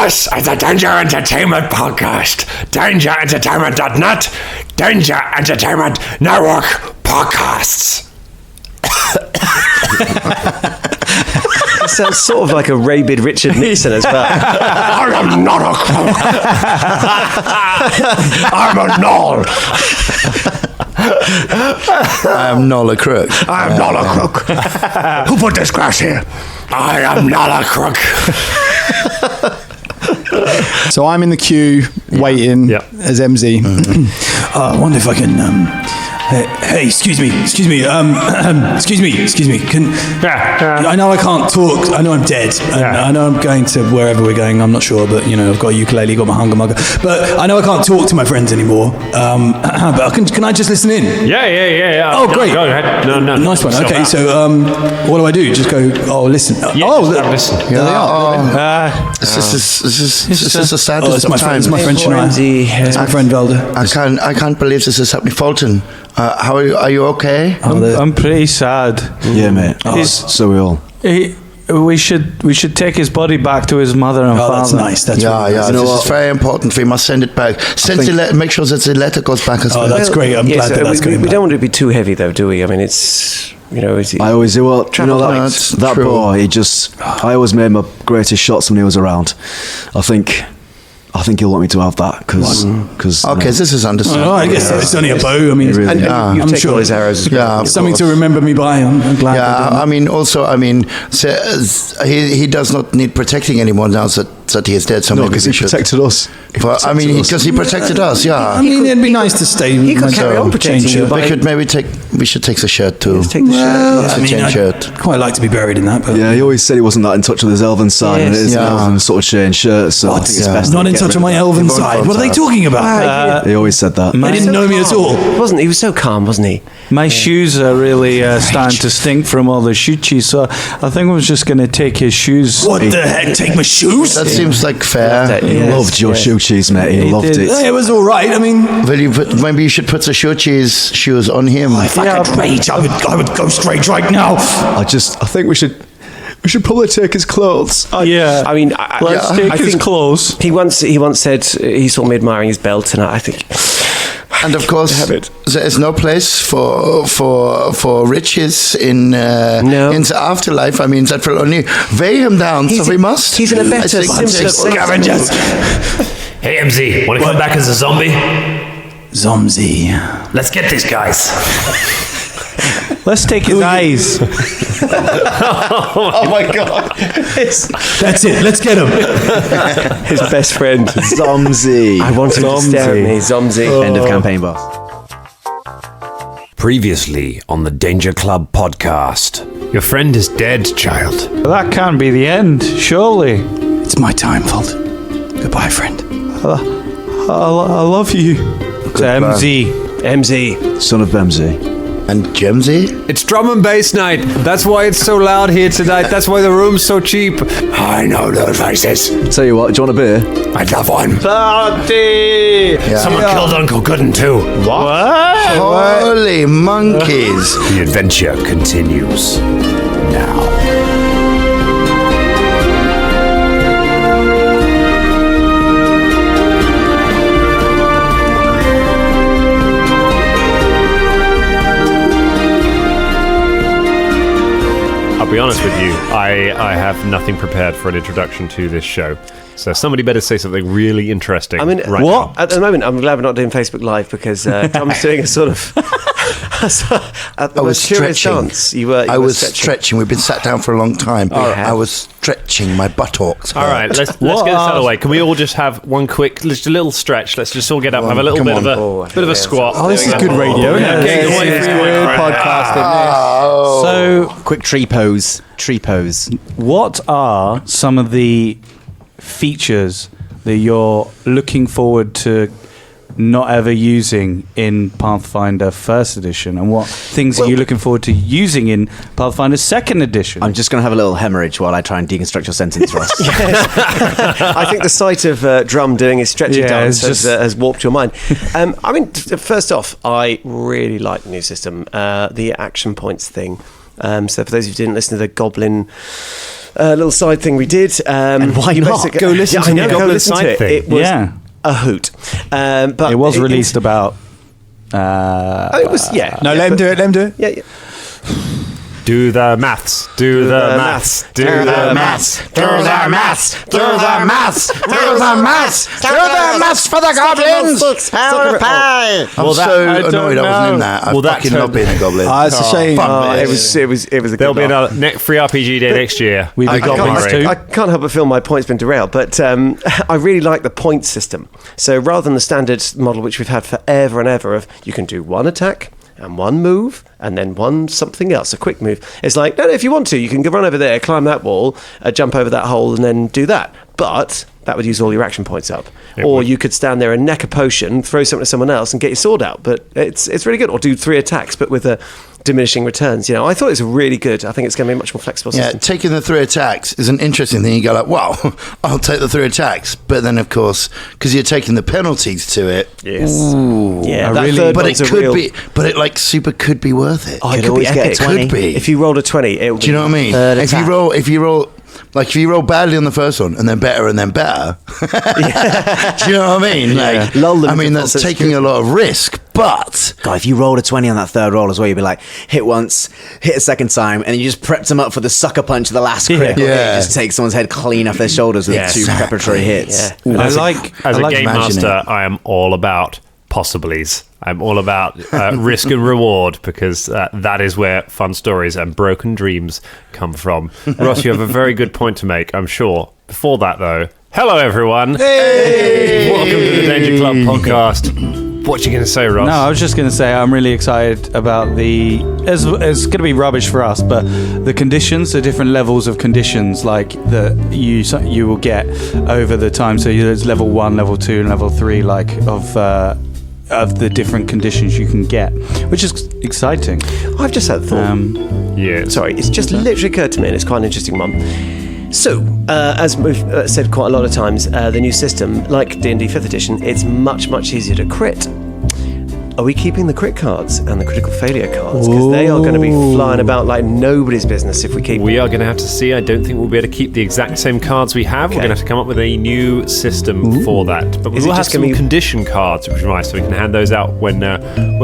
This is the Danger Entertainment Podcast. DangerEntertainment.net. Danger Entertainment Network Podcasts. That sounds sort of like a rabid Richard Nixon as well. I am not a crook. I'm a knoll. I am not a crook. I am not a crook. Who put this grass here? I am not a crook. So I'm in the queue waiting as MZ. I wonder if I can. Hey, excuse me. Excuse me. I know I can't talk. I know I'm dead. I know I'm going to wherever we're going. I'm not sure, but I've got a ukulele, got my hunger mugger. But I know I can't talk to my friends anymore. But can I just listen in? Yeah. Oh, great. Go ahead. No. Nice one. Okay, so what do I do? Just go. Oh, listen. Listen. There they are. This is the saddest of times. It's my friend Shania. It's my friend Velda. I can't believe this is happening. Fulton, how are you okay? I'm pretty sad. Yeah, mate. So we all. We should take his body back to his mother and father. That's nice. That's really nice. This is very important. We must send it back. Make sure that the letter goes back as well. Oh, that's great. I'm glad that's going back. We don't want it to be too heavy, though, do we? I mean, it's I always do. Well, that boy. I always made my greatest shots when he was around. I think he'll want me to have that because. This is understandable. I guess it's only a bow. I mean, I'm sure his arrows. Something to remember me by. I'm glad. Yeah, he does not need protecting anymore now that he is dead. So because he protected us. Because he protected us. Yeah. I mean, it'd be nice to stay. He could carry on protecting you. We should take the shirt too. Take the shirt. Shirt. I'd quite like to be buried in that. But yeah, he always said he wasn't that in touch with his elven side, and it is an elven sort of chain shirt. So I think it's best. Not in touch with my elven side. What are they talking about? He always said that. They didn't know me at all. He was so calm, wasn't he? My shoes are really starting to stink from all the shoe cheese, so I think I was just going to take his shoes. What the heck? Take my shoes? That seems like fair. He loved your shoe cheese, mate. He loved it. It was all right. I mean, maybe you should put the shoes on him. If I could rage, I would go straight right now. I think we should probably take his clothes. I mean, let's take his clothes. He once said he saw me admiring his belt, and I think. And of course, there is no place for riches in the afterlife. I mean, that will only weigh him down. So we must. He's in a better, simpler scavengers. Hey, MZ, want to come back as a zombie? Zomzy. Let's get these guys. Let's take his eyes. Oh my God! That's it. Let's get him. His best friend, Zomzy. I want him to stare at me, Zomzy. End of campaign, boss. Previously on the Danger Club podcast. Your friend is dead, child. That can't be the end, surely. It's my time, Fold. Goodbye, friend. I love you. MZ. Son of Bemsy. And Jemsy? It's drum and bass night. That's why it's so loud here tonight. That's why the room's so cheap. I know those voices. Tell you what, do you want a beer? I'd love one. Party! Someone killed Uncle Gooden too. What? Holy monkeys. The adventure continues now. I'll be honest with you, I have nothing prepared for an introduction to this show. So somebody better say something really interesting. I mean, right what? now. At the moment, I'm glad we're not doing Facebook Live because Tom's doing a sort of... I was stretching. I was stretching. We've been sat down for a long time. I was stretching my buttocks. All right, let's get this out of the way. Can we all just have one quick, just a little stretch? Let's just all get up, have a little bit of a squat. Oh, this is good radio. Good podcasting. So, quick tree pose. what are some of the features that you're looking forward to not ever using in Pathfinder First Edition, and what things are you looking forward to using in Pathfinder Second Edition? I'm just going to have a little hemorrhage while I try and deconstruct your sentence, Ross. I think the sight of Drum doing his stretching dance has warped your mind. I mean, first off, I really like the new system, the action points thing. So for those of you who didn't listen to the Goblin little side thing we did, and why not? Go listen to the Goblin side thing. It was a hoot. But it was released about... it was, No, let him do it. Yeah. Do the maths. Do the maths. Do the maths. Do the maths. Do the maths. Do the maths. Do the maths for the goblins. I'm so annoyed I wasn't in that. I fucking love being a goblin. It's a shame. It was a There'll good be laugh. another free RPG day next year. We've got goblins too. I can't help but feel my point's been derailed, but I really like the point system. So rather than the standard model which we've had forever and ever of you can do one attack and one move and then one something else, a quick move. It's like, no, if you want to, you can run over there, climb that wall, jump over that hole and then do that. But that would use all your action points up. You could stand there and neck a potion, throw something to someone else and get your sword out. But it's really good. Or do 3 attacks, but with a diminishing returns. I thought it was really good. I think it's going to be a much more flexible system. Yeah, taking the 3 attacks is an interesting thing. You go like, well, I'll take the 3 attacks. But then, of course, because you're taking the penalties to it. Yes. Ooh, yeah, but it could be, but it like super could be worth it. Oh, it could be epic. Could be. If you rolled a 20, it would be. Do you know what I mean? If you roll like if you roll badly on the first one and then better, do you know what I mean? Yeah. Like, that's taking a lot of risk, but God, if you rolled a 20 on that third roll as well, you'd be like, hit once, hit a second time, and you just prepped them up for the sucker punch of the last crit. Yeah. Just take someone's head clean off their shoulders with 2 preparatory hits. Yeah. As a game master, I am all about possibilities. I'm all about risk and reward because that is where fun stories and broken dreams come from. Ross, you have a very good point to make, I'm sure. Before that, though, hello, everyone. Hey! Welcome to the Danger Club podcast. What you going to say, Ross? No, I was just going to say I'm really excited about it's going to be rubbish for us, but the conditions, the different levels of conditions, like that you will get over the time. So there's level 1, level 2, and level 3, like of the different conditions you can get, which is exciting. I've just had a thought. Sorry, it's just literally occurred to me, and it's quite an interesting one. So, as we've said quite a lot of times, the new system, like D&D 5th edition, it's much, much easier to crit. Are we keeping the crit cards and the critical failure cards? Because they are going to be flying about like nobody's business if we keep them. We are going to have to see. I don't think we'll be able to keep the exact same cards we have. We're going to have to come up with a new system for that. But we will have some condition cards, which is nice, so we can hand those out when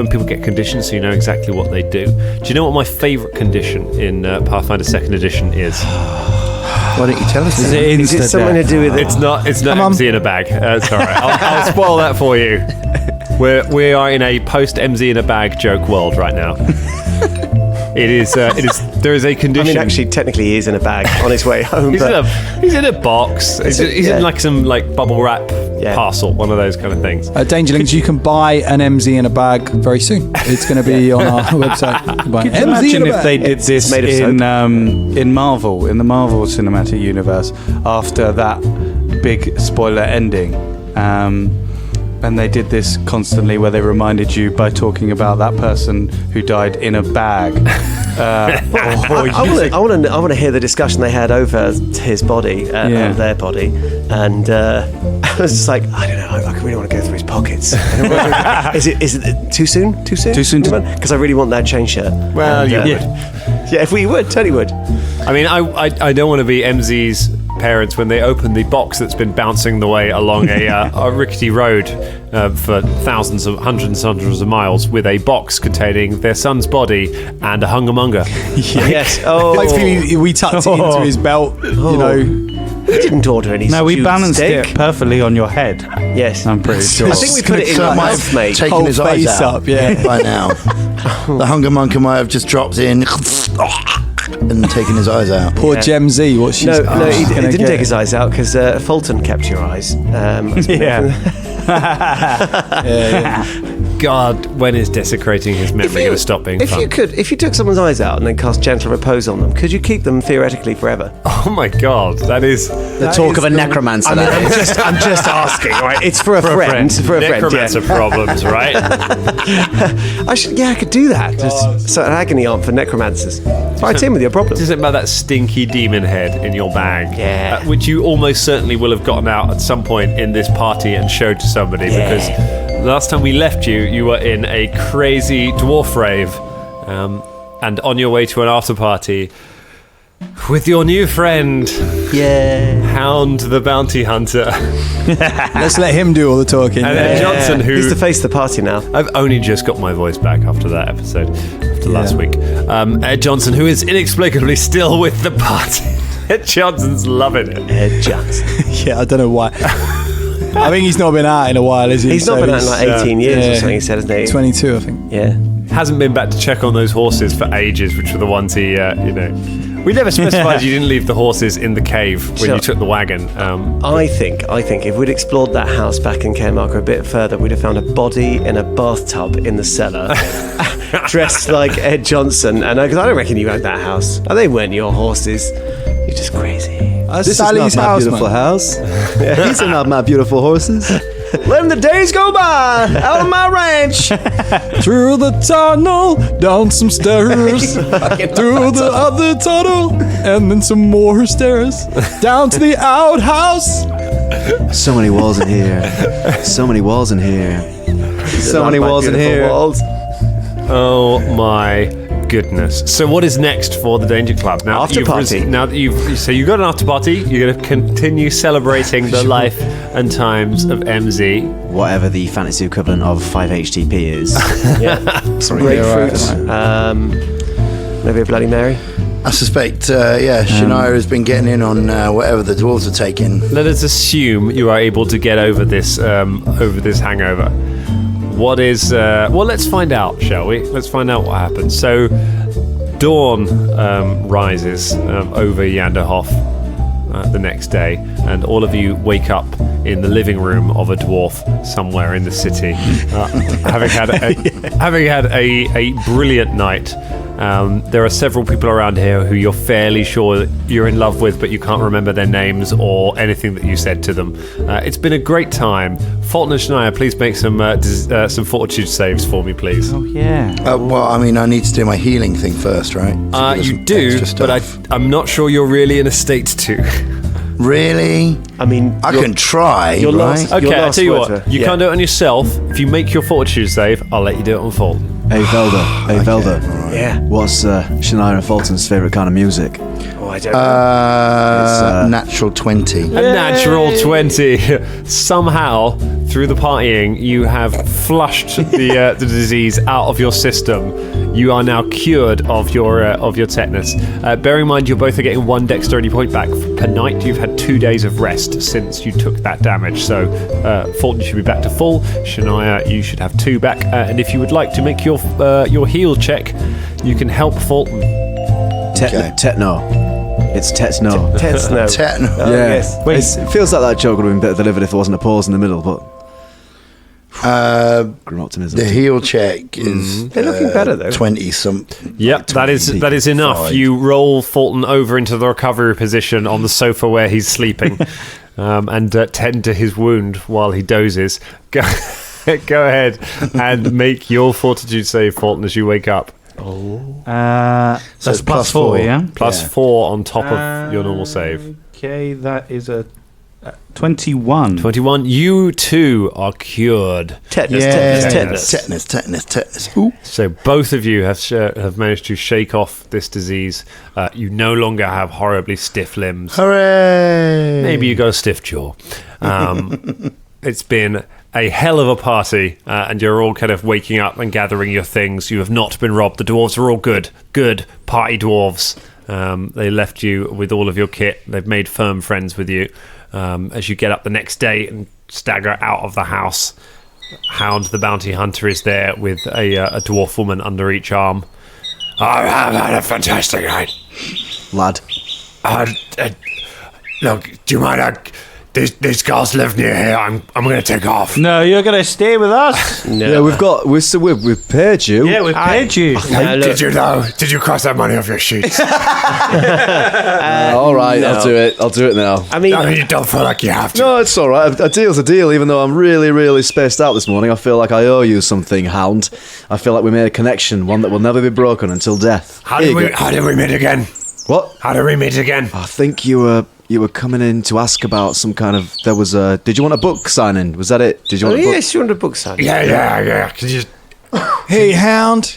people get conditions, so you know exactly what they do. Do you know what my favourite condition in Pathfinder 2nd edition is? Why don't you tell us? Is it something to do with it? It's not MZ in a bag. It's all right. I'll spoil that for you. We are in a post MZ in a bag joke world right now. It is. There is a condition. I mean, actually, technically, he is in a bag on his way home. He's in a box. He's in like some bubble wrap parcel, one of those kind of things. Dangerlings, you can buy an MZ in a bag very soon. It's going to be on our website. Could you imagine if they did this in Marvel, in the Marvel Cinematic Universe, after that big spoiler ending? And they did this constantly where they reminded you by talking about that person who died in a bag. I want to hear the discussion they had over his body, their body, and I was just like, I don't know, I really want to go through his pockets. Is it too soon? Too soon? Because I really want that chain shirt. Well, you would. Yeah, if we would, totally would. I mean, I don't want to be MZ's parents when they open the box that's been bouncing the way along a rickety road for hundreds and hundreds of miles with a box containing their son's body and a hungermonger. Yes. Oh. Hopefully we tucked it into his belt, you know. We didn't order any. No, we balanced it perfectly on your head. Yes. I'm pretty sure. I think we put it in my mouth, mate. Taking his eyes out by now. The hunger monger might have just dropped in and taken his eyes out. Poor Gem Z, what she's... No, he didn't take his eyes out because Fulton kept your eyes. God, when is desecrating his memory going to stop being fun? If you took someone's eyes out and then cast gentle repose on them, could you keep them theoretically forever? Oh my God, that is the talk of a necromancer. I mean, I'm just asking, right? It's for a friend. For a friend. Necromancer problems, right? I could do that. Just so an agony aunt for necromancers. Right in with your problem. What is it about that stinky demon head in your bag? Yeah. Which you almost certainly will have gotten out at some point in this party and showed to somebody because last time we left you were in a crazy dwarf rave. and on your way to an after party with your new friend, Hound the Bounty Hunter. Let's let him do all the talking. And then Johnson, who... He's the face of the party now. I've only just got my voice back after that episode, after last week. Ed Johnson, who is inexplicably still with the party. Ed Johnson's loving it. Ed Johnson. Yeah, I don't know why. I think he's not been out in a while, is he? He's not been out in like 18 years or something, he said, hasn't he? 22, I think. Yeah. Hasn't been back to check on those horses for ages, which were the ones he, We never specified you didn't leave the horses in the cave when you took the wagon. I think if we'd explored that house back in Caremarker a bit further, we'd have found a body in a bathtub in the cellar, dressed like Ed Johnson. And because I don't reckon you had that house. They weren't your horses. You're just crazy. This Sally's is not my beautiful house. These are not my beautiful horses. Letting the days go by out of my ranch. Through the tunnel, down some stairs, through the other tunnel, and then some more stairs, down to the outhouse. So many walls in here. So many walls in here. So many walls in here. Oh my goodness. So what is next for the Danger Club? Now after party. Now that you've got an after party, you're going to continue celebrating the life and times of MZ. Whatever the fantasy equivalent of 5 HTP is. Some grapefruit. Maybe a Bloody Mary. I suspect, Shania has been getting in on whatever the dwarves are taking. Let us assume you are able to get over this hangover. What is... well, let's find out, shall we? Let's find out what happens. So, dawn rises over Janderhoff the next day, and all of you wake up in the living room of a dwarf somewhere in the city, having had a brilliant night. There are several people around here who you're fairly sure you're in love with, but you can't remember their names or anything that you said to them. It's been a great time. Fulton and Shania, please make some fortitude saves for me, please. Oh, yeah. Well, I mean, I need to do my healing thing first, right? You do, but I'm not sure you're really in a state to. Really? I mean, I can try, your right? last- Okay, your I'll last tell you words what. were- You can't do it on yourself. If you make your fortitude save, I'll let you do it on Fulton. Hey, Velda. Hey, Velda. Yeah. What's Shania and Fulton's favourite kind of music? Oh, I don't know. Natural 20. A natural 20. Somehow, through the partying, you have flushed the disease out of your system. You are now cured of your tetanus. Bear in mind, you both are getting 1 dexterity point back per night. You've had 2 days of rest since you took that damage. So, Fulton should be back to full. Shania, you should have 2 back. And if you would like to make your heal check, you can help Fulton. Techno. It's Tetno. Tetno. Techno. Yes. It feels like that joke would have been better delivered if there wasn't a pause in the middle, but grim optimism. The heal check is They're looking better, though. 20 something. Yep, that is enough. You roll Fulton over into the recovery position on the sofa where he's sleeping, and tend to his wound while he dozes. Go ahead and make your fortitude save, Fulton, as you wake up. That's plus 4, yeah? Plus 4 on top of your normal save. Okay, that is a 21. 21. You too are cured. Tetanus. Ooh. So both of you have managed to shake off this disease. You no longer have horribly stiff limbs. Hooray! Maybe you got a stiff jaw. It's been a hell of a party, and you're all kind of waking up and gathering your things. You have not been robbed. The dwarves are all good party dwarves. They left you with all of your kit. They've made firm friends with you. As you get up the next day and stagger out of the house, Hound the Bounty Hunter is there with a dwarf woman under each arm. I have had a fantastic night. Lad. Look, do you mind? These guys live near here. I'm going to take off. No, you're going to stay with us. Yeah, we've paid you. Yeah, we've paid you. Did you know? Did you cross that money off your sheets? All right, no. I'll do it now. I mean, you don't feel like you have to. No, it's all right. A deal's a deal, even though I'm really, really spaced out this morning. I feel like I owe you something, Hound. I feel like we made a connection, one that will never be broken until death. How did we meet again? What? How did we meet again? I think you were coming in to ask about some kind of... Did you want a book signing? Was that it? Did you want a book? Yes, you want a book signing. Yeah. Could you... Hey, Hound.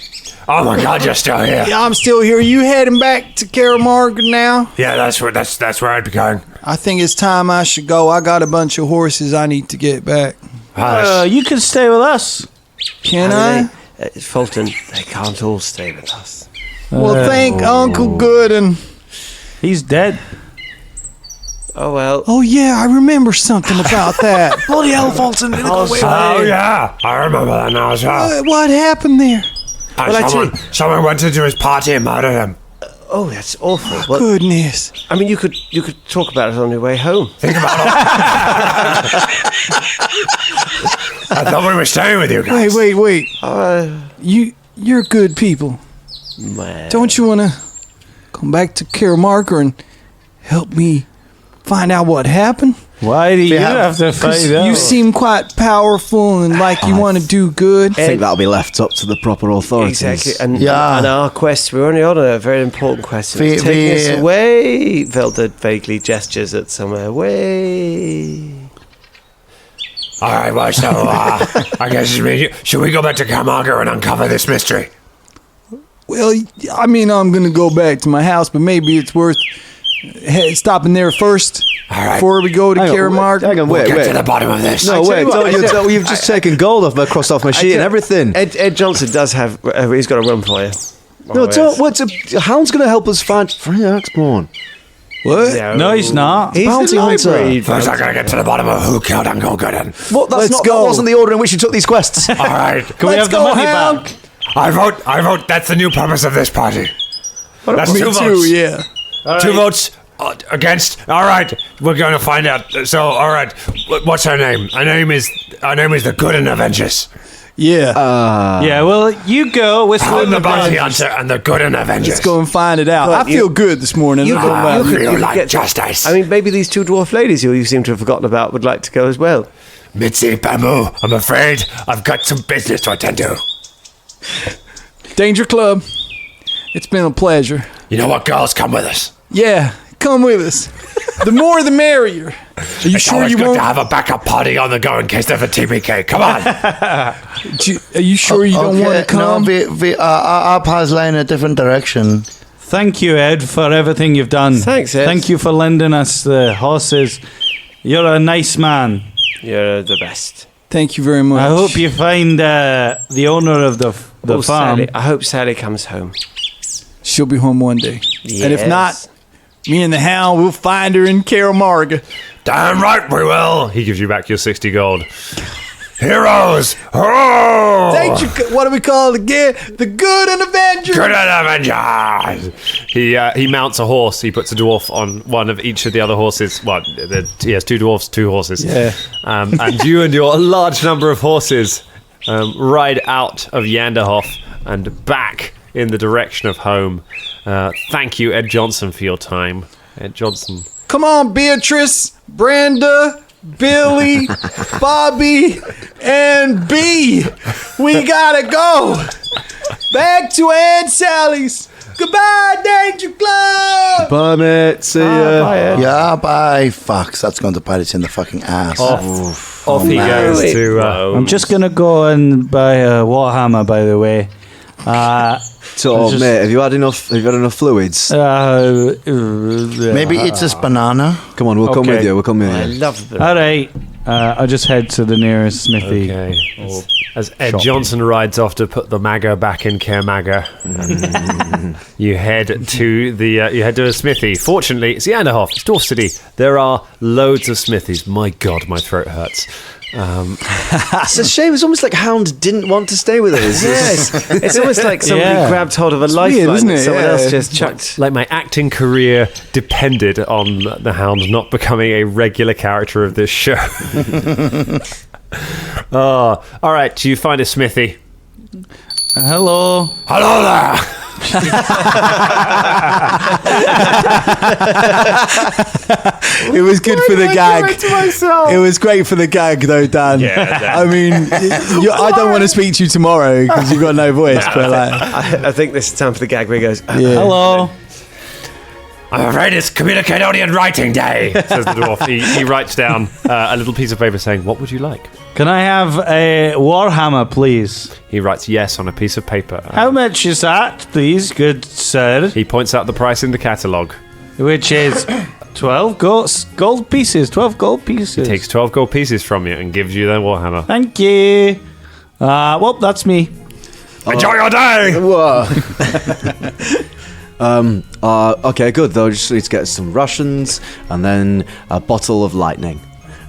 Oh my God, you're still here. Yeah, I'm still here. You heading back to Caramarga now? Yeah, that's where I'd be going. I think it's time I should go. I got a bunch of horses I need to get back. You can stay with us. Can I? Fulton, they can't all stay with us. Well, thank Uncle Gooden. He's dead. Oh, well. Oh, yeah, I remember something about that. Bloody hell, Fulton. Oh, yeah. I remember that now as well. What happened there? Someone went into his party and murdered him. Oh, that's awful. Well, Goodness. I mean, you could talk about it on your way home. Think about it. I thought we were staying with you guys. Wait. You're good people. Man. Don't you want to come back to Caramarga and help me find out what happened? Why do you have to find out? You seem quite powerful and like you want to do good. I think that'll be left up to the proper authorities. Exactly. And our quest, we're only on a very important quest. It's taking us away. Velda vaguely gestures at somewhere away. All right, well, so I guess should we go back to Caramarga and uncover this mystery? Well, I mean, I'm going to go back to my house, but maybe it's worth stopping there first. All right. Before we go to Caramarga. Hang on, We'll get to the bottom of this. No, wait. You've just taken gold off crossed off my sheet and everything. Ed Johnson does have... he's got a run for you. No, a hound's going to help us find Freya Axeborn. What? No, he's not. He's bounty the hunter. library. First, I gotta get to the bottom of who killed Uncle Gooden. What? That wasn't the order in which you took these quests. All right. Can we have the money back? I vote. That's the new purpose of this party. That's Me 2 votes. too, yeah. 2 votes against. All right, we're going to find out. So, all right, what's her name? Our name is the Gooden Avengers. Yeah. Yeah, well, you go. I'm the bounty hunter and the Gooden Avengers. Let's go and find it out. But I feel good this morning. I you feel could like get- justice. I mean, maybe these 2 dwarf ladies who you seem to have forgotten about would like to go as well. Mitzi, Bamboo, I'm afraid I've got some business to attend to. Danger Club. It's been a pleasure. You know what, girls? Come with us. Yeah, come with us. The more the merrier. Are you It's sure always you good won't? to have a backup party on the go in case there's a TBK. Come on. Are you sure you don't want to come? No, our paths lie in a different direction. Thank you, Ed, for everything you've done. Thanks, Ed. Thank you for lending us the horses. You're a nice man. You're the best. Thank you very much. I hope you find the owner of the farm. Sally, I hope Sally comes home. She'll be home one day. And if Yes. not, me and the hound will find her in Caramarga. Damn right we will. He gives you back your 60 gold. Heroes. Oh! What do we call it again? The Gooden Avengers. Gooden Avengers. He mounts a horse. He puts a dwarf on one of each of the other horses. Well, he has 2 dwarfs, 2 horses. Yeah. And you and your large number of horses ride out of Janderhoff and back in the direction of home. Thank you, Ed Johnson, for your time. Ed Johnson. Come on, Beatrice, Brenda, Billy, Bobby, and B. We gotta go. Back to Aunt Sally's. Goodbye, Danger Club. Bye, mate. See ya. Bye, Ed. Yeah, bye. Fucks. That's going to bite it in the fucking ass. Off he goes to... I'm just going to go and buy a warhammer, by the way. So, mate, have you had enough fluids? Maybe it's a banana. Come on, we'll come with you. We'll come with I you. love them. All right. I'll just head to the nearest smithy. Okay. As Ed Johnson rides off to put the Magger back in Care Magger, you head to a smithy. Fortunately, it's Janderhoff. It's Dwarf City. There are loads of smithies. My God, my throat hurts. It's a shame. It's almost like Hound didn't want to stay with us. Yes, it's almost like somebody grabbed hold of a lifeline weird, isn't that it? someone Yeah. else just chucked. Like my acting career depended on the Hound not becoming a regular character of this show. All right, you find a smithy. Hello. Hello there. It was good for the gag. It was great for the gag, though, Dan. Yeah, I mean, I don't want to speak to you tomorrow because you've got no voice. But like, I think this is time for the gag where he goes, yeah. Hello. I'm afraid it's communicate only in writing day, says the dwarf. He writes down a little piece of paper saying, what would you like? Can I have a warhammer, please? He writes yes on a piece of paper. How much is that, please, good sir? He points out the price in the catalogue. Which is 12 gold pieces. 12 gold pieces. He takes 12 gold pieces from you and gives you the warhammer. Thank you. Well, that's me. Enjoy your day! Whoa. Okay, good. Though, just need to get some rations and then a bottle of lightning,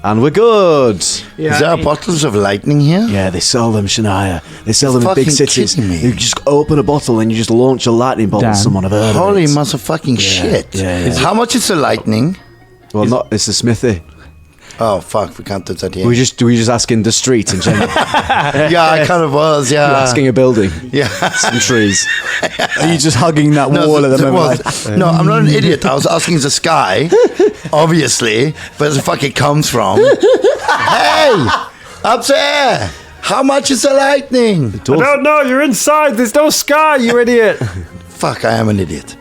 and we're good. Yeah. Is there bottles of lightning here? Yeah, they sell them, Shania. They sell them in big cities. You just open a bottle and you just launch a lightning bolt at someone. I've heard Holy of it. motherfucking shit! Yeah. How much is the lightning? Well, it's the smithy. Oh fuck, we can't do that here. We just asking the street in general. Yeah, I kind of was. Yeah, You're asking a building. Yeah, some trees. Are you just hugging that wall at the moment? No, I'm not an idiot. I was asking the sky, obviously, where the fuck it comes from. Hey, up there! How much is the lightning? I don't know. You're inside. There's no sky, you idiot. Fuck, I am an idiot.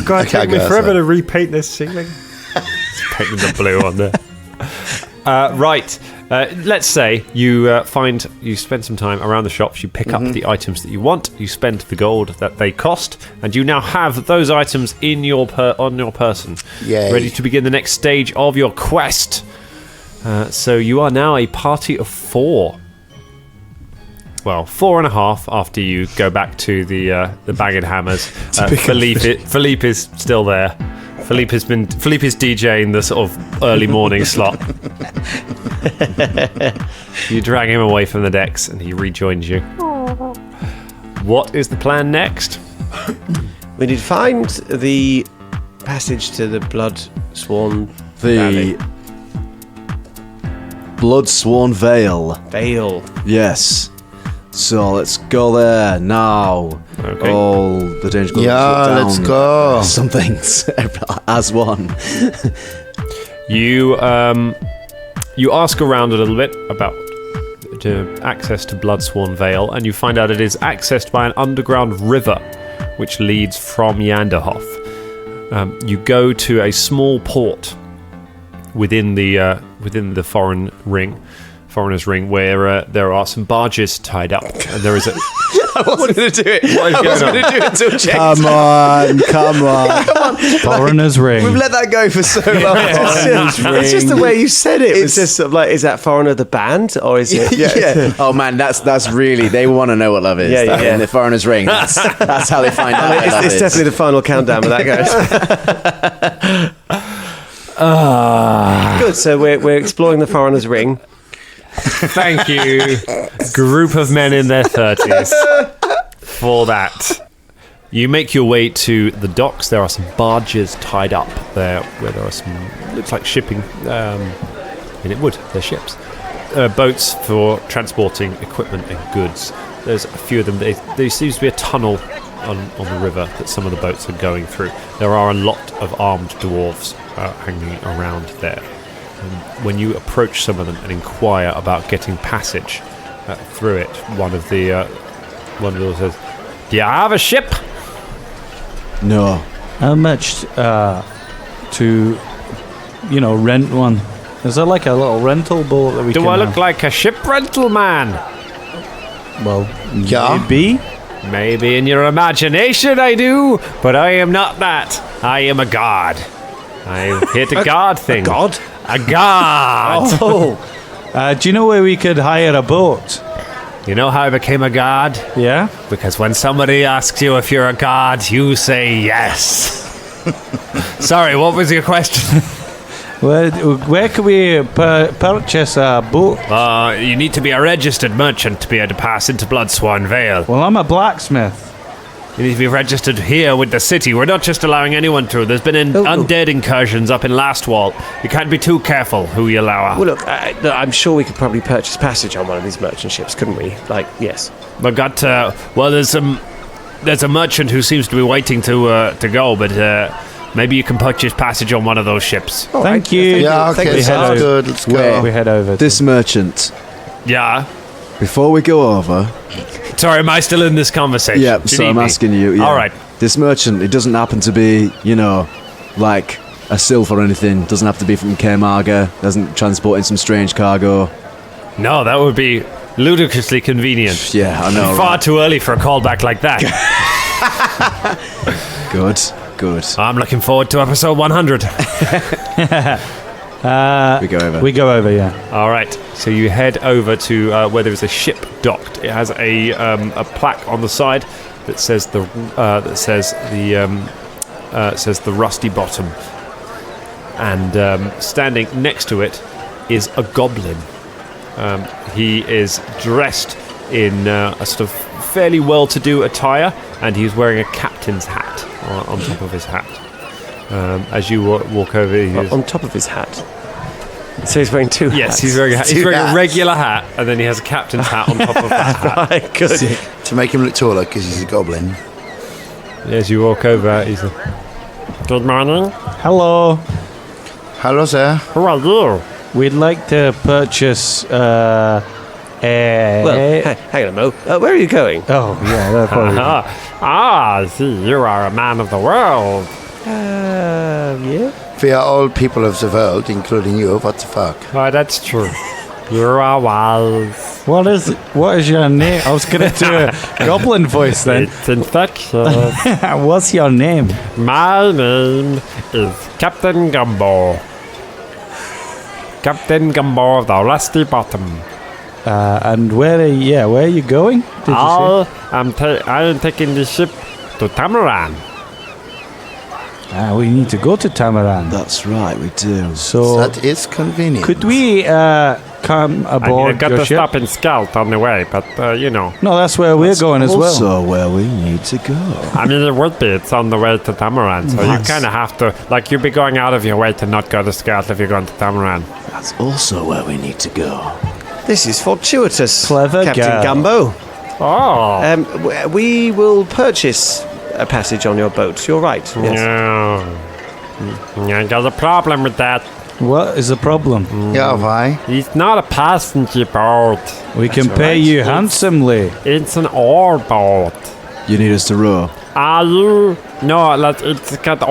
God, take me forever to repaint this ceiling. It's painting the blue on there. Right. Let's say you spend some time around the shops, you pick up the items that you want, you spend the gold that they cost, and you now have those items in on your person. Yay. Ready to begin the next stage of your quest. So you are now a party of 4. Well, 4.5 after you go back to the Bagged Hammers. Philippe is still there. Philippe is DJing the sort of early morning slot. You drag him away from the decks and he rejoins you. What is the plan next? We need to find the passage to the Blood-Sworn Valley. Blood-Sworn Vale. Yes. So let's go there now. Okay. All the danger goes down. Let's go. Some things as one. You ask around a little bit about access to Blood-Sworn Vale, and you find out it is accessed by an underground river, which leads from Janderhoff. You go to a small port within the Foreigners' Ring, where there are some barges tied up, and there is a. I wasn't going to do it. I wasn't going to do it until James. Come on. Foreigners' Ring. We've let that go for so long. It's just the way you said it. It's just sort of like, is that Foreigner the band, or is it? Yeah. Oh man, that's really, they want to know what love is. Yeah. In the Foreigners' Ring. That's how they find out. What love It's is. definitely the final countdown, but that goes. Good. So we're exploring the Foreigner's Ring. Thank you, group of men in their 30s, for that. You make your way to the docks. There are some barges tied up there, where there are some, looks like shipping, and it would, they're ships. Boats for transporting equipment and goods. There's a few of them. There seems to be a tunnel on the river that some of the boats are going through. There are a lot of armed dwarves hanging around there. When you approach some of them and inquire about getting passage through it, one of them says, "Do you have a ship?" No. How much to, rent one? Is there like a little rental boat that we can Do I look have? like a ship rental man? Well, Yeah. maybe. Maybe in your imagination I do, but I am not that. I am a god. I'm here to guard things. A god? A god! Oh. Do you know where we could hire a boat? You know how I became a god? Yeah? Because when somebody asks you if you're a god, you say yes. Sorry, what was your question? Where can we purchase a boat? You need to be a registered merchant to be able to pass into Blood-Sworn Vale. Well, I'm a blacksmith. You need to be registered here with the city. We're not just allowing anyone through. There's been undead incursions up in Lastwall. You can't be too careful who you allow out. Well, look, I'm sure we could probably purchase passage on one of these merchant ships, couldn't we? Yes. We've got, there's a merchant who seems to be waiting to go, but maybe you can purchase passage on one of those ships. Oh, Thank you. Yeah, okay, sounds good. Let's go. We head over. This merchant. Yeah. Before we go over. Sorry, am I still in this conversation? Yeah, so I'm asking you. Yeah. All right. this merchant, it doesn't happen to be, like a sylph or anything. Doesn't have to be from Camarga. Doesn't transport in some strange cargo. No, that would be ludicrously convenient. Yeah, I know. Far too early for a callback like that. Good. I'm looking forward to episode 100. We go over. Yeah. All right. So you head over to where there is a ship docked. It has a plaque on the side that says the Rusty Bottom, and standing next to it is a goblin. He is dressed in a sort of fairly well-to-do attire, and he's wearing a captain's hat on top of his hat. As you walk over, on top of his hat. So he's wearing two hats. Yes, he's wearing a regular hat, and then he has a captain's hat on top of that hat. Right, good. To make him look taller, because he's a goblin. As you walk over, he's like, "Good morning. Hello. Hello, sir. Who are you?" We'd like to purchase. Well, hang on a mo. Where are you going? Oh, yeah, that's probably. I see. You are a man of the world. Yeah. We are all people of the world, including you. What the fuck? Oh, that's true. You are wise. What is your name? I was going to do a goblin voice then. It's infectious. What's your name? My name is Captain Gumbo. Captain Gumbo of the Rusty Bottom. And where are you going? I am taking the ship to Tamaran. We need to go to Tamaran. That's right, we do. So that is convenient. Could we come aboard I got your to ship? stop and scout on the way, but No, that's where we're going as well. Also where we need to go. I mean, it would be. It's on the way to Tamaran, so you kind of have to, you'd be going out of your way to not go to scout if you're going to Tamaran. That's also where we need to go. This is fortuitous, Clever Captain girl. Gumbo. Oh. We will purchase a passage on your boat. You're right. Yes. No. I got a problem with that. What is the problem? Yeah, why? It's not a passenger boat. We can pay you handsomely. It's an oar boat. You need us to row? Are you? No, it's got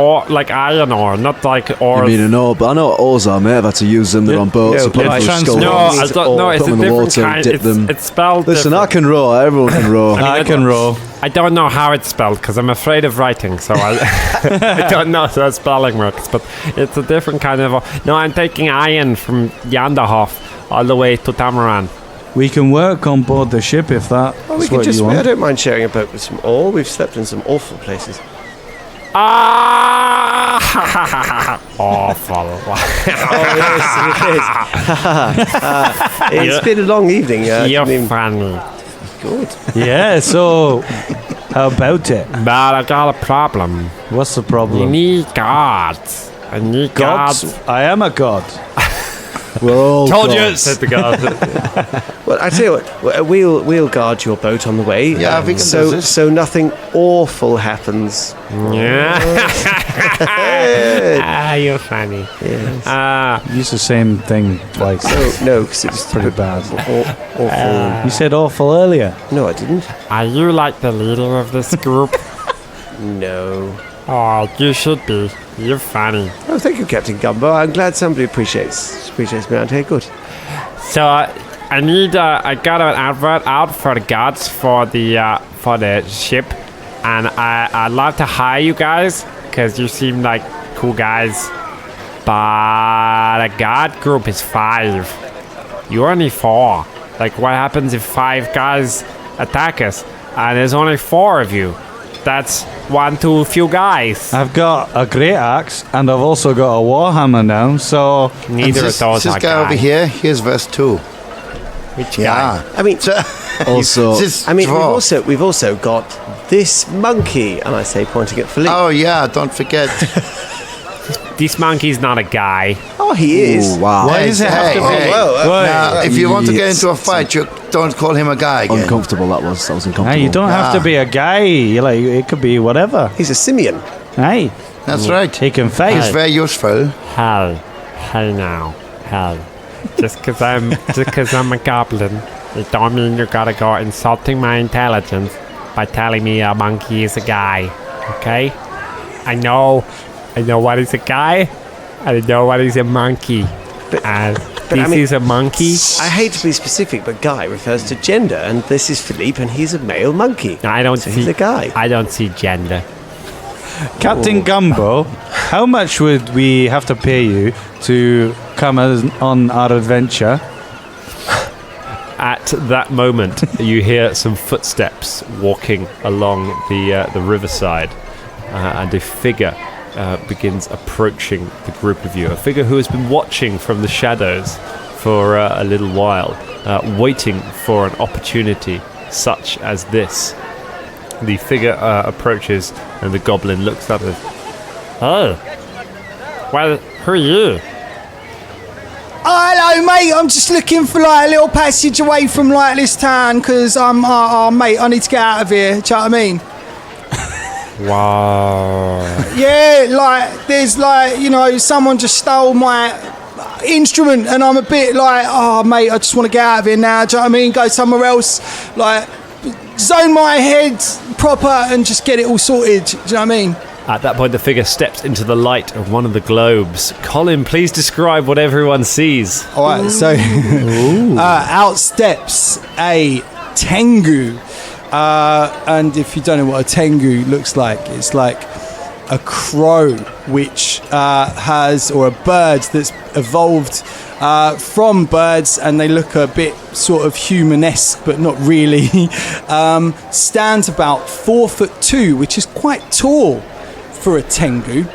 iron ore, not like oars. You mean an oar? But I know what oars are, mate. I've had to use them. They're on boats. no, Put them but through I skull No, holes, I don't know. It's put a them in the different water, kind. dip them. It's spelled. Listen, different. I can row. Everyone can row. I can row. I don't know how it's spelled because I'm afraid of writing, so I don't know how spelling works. But it's a different kind of. No, I'm taking iron from Janderhoff all the way to Tamaran. We can work on board the ship if that's We can what you I want. don't mind sharing a boat with some ore. We've slept in some awful places. Awful. Oh, yes, it is. It's been a long evening. You're funny. Good. Yeah, so how about it? But I got a problem. What's the You problem? need gods. I need Gods? gods. I am a god. We're all Told you, gods. said the god. Well, I tell you what, we'll guard your boat on the way. Yeah, we can do this. So nothing awful happens. Ah, you're funny. Yes. Use the same thing twice. No, because it's pretty bad. Awful. You said awful earlier. No, I didn't. Are you like the leader of this group? No. Oh, you should be. You're funny. Oh, thank you, Captain Gumbo. I'm glad somebody appreciates me around here. Good. So I need. I got an advert out for the gods for the ship, and I'd love to hire you guys because you seem like cool guys. But a god group is 5. You're only 4. Like, what happens if 5 guys attack us and there's only 4 of you? That's one too few guys. I've got a great axe and I've also got a warhammer now, so Neither of those This are guy over guys. here, here's verse 2. Which Yeah. I mean, Also, This we've dwarf. also got this monkey, and I say pointing at Philippe. Oh, yeah, don't forget. This monkey's not a guy. Oh, he is. Ooh, wow. Why does it have to be? Now, if you want to get Yes. into a fight, you don't call him a guy again. Uncomfortable that was. That was uncomfortable. Hey, you don't have to Ah. be a guy. It could be whatever. He's a simian. Hey, That's right. he can fight. He's very useful. Hell. Hey now. Hell. Just cause I'm a goblin, it don't mean you gotta go insulting my intelligence by telling me a monkey is a guy. Okay? I know what is a guy, and I know what is a monkey. And this is a monkey. I hate to be specific, but guy refers to gender, and this is Philippe, and he's a male monkey. He's a guy. I don't see gender. Captain Gumbo, how much would we have to pay you to come on our adventure? At that moment, you hear some footsteps walking along the riverside, and a figure begins approaching the group of you. A figure who has been watching from the shadows for a little while, waiting for an opportunity such as this. The figure approaches, and the goblin looks up and "Oh, well, who are you?" Oh, hello, mate. I'm just looking for like a little passage away from like this town because mate, I need to get out of here. Do you know what I mean? Wow. Yeah, like there's like, you know, someone just stole my instrument and I'm a bit like, oh, mate, I just want to get out of here now. Do you know what I mean? Go somewhere else. Like, zone my head proper and just get it all sorted. Do you know what I mean? At that point, the figure steps into the light of one of the globes. Colin, please describe what everyone sees. All right, so out steps a Tengu. And if you don't know what a Tengu looks like, it's like a crow which has, or a bird that's evolved from birds, and they look a bit sort of humanesque, but not really. Stands about 4'2", which is quite tall for a Tengu,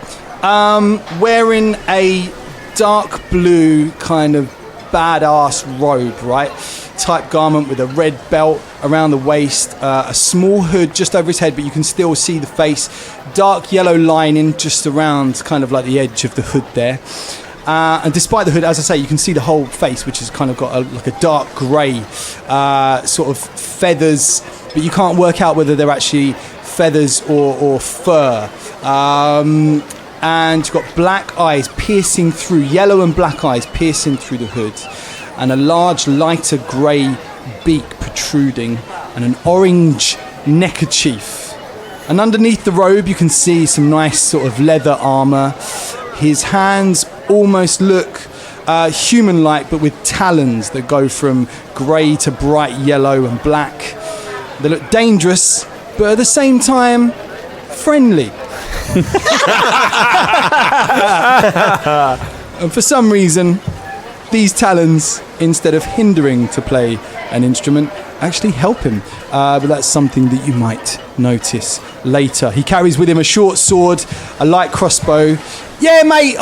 wearing a dark blue kind of badass robe, right? Type garment with a red belt around the waist, a small hood just over his head, but you can still see the face, dark yellow lining just around kind of like the edge of the hood there. And despite the hood, as I say, you can see the whole face, which has kind of got like a dark grey sort of feathers, but you can't work out whether they're actually feathers or fur. And you've got black eyes piercing through, yellow and black eyes piercing through the hood, and a large lighter grey beak protruding, and an orange neckerchief. And underneath the robe you can see some nice sort of leather armour. His hands almost look human-like, but with talons that go from grey to bright yellow and black. They look dangerous, but at the same time, friendly. And for some reason, these talons, instead of hindering to play an instrument, actually help him. But that's something that you might notice later. He carries with him a short sword, a light crossbow. Yeah, mate,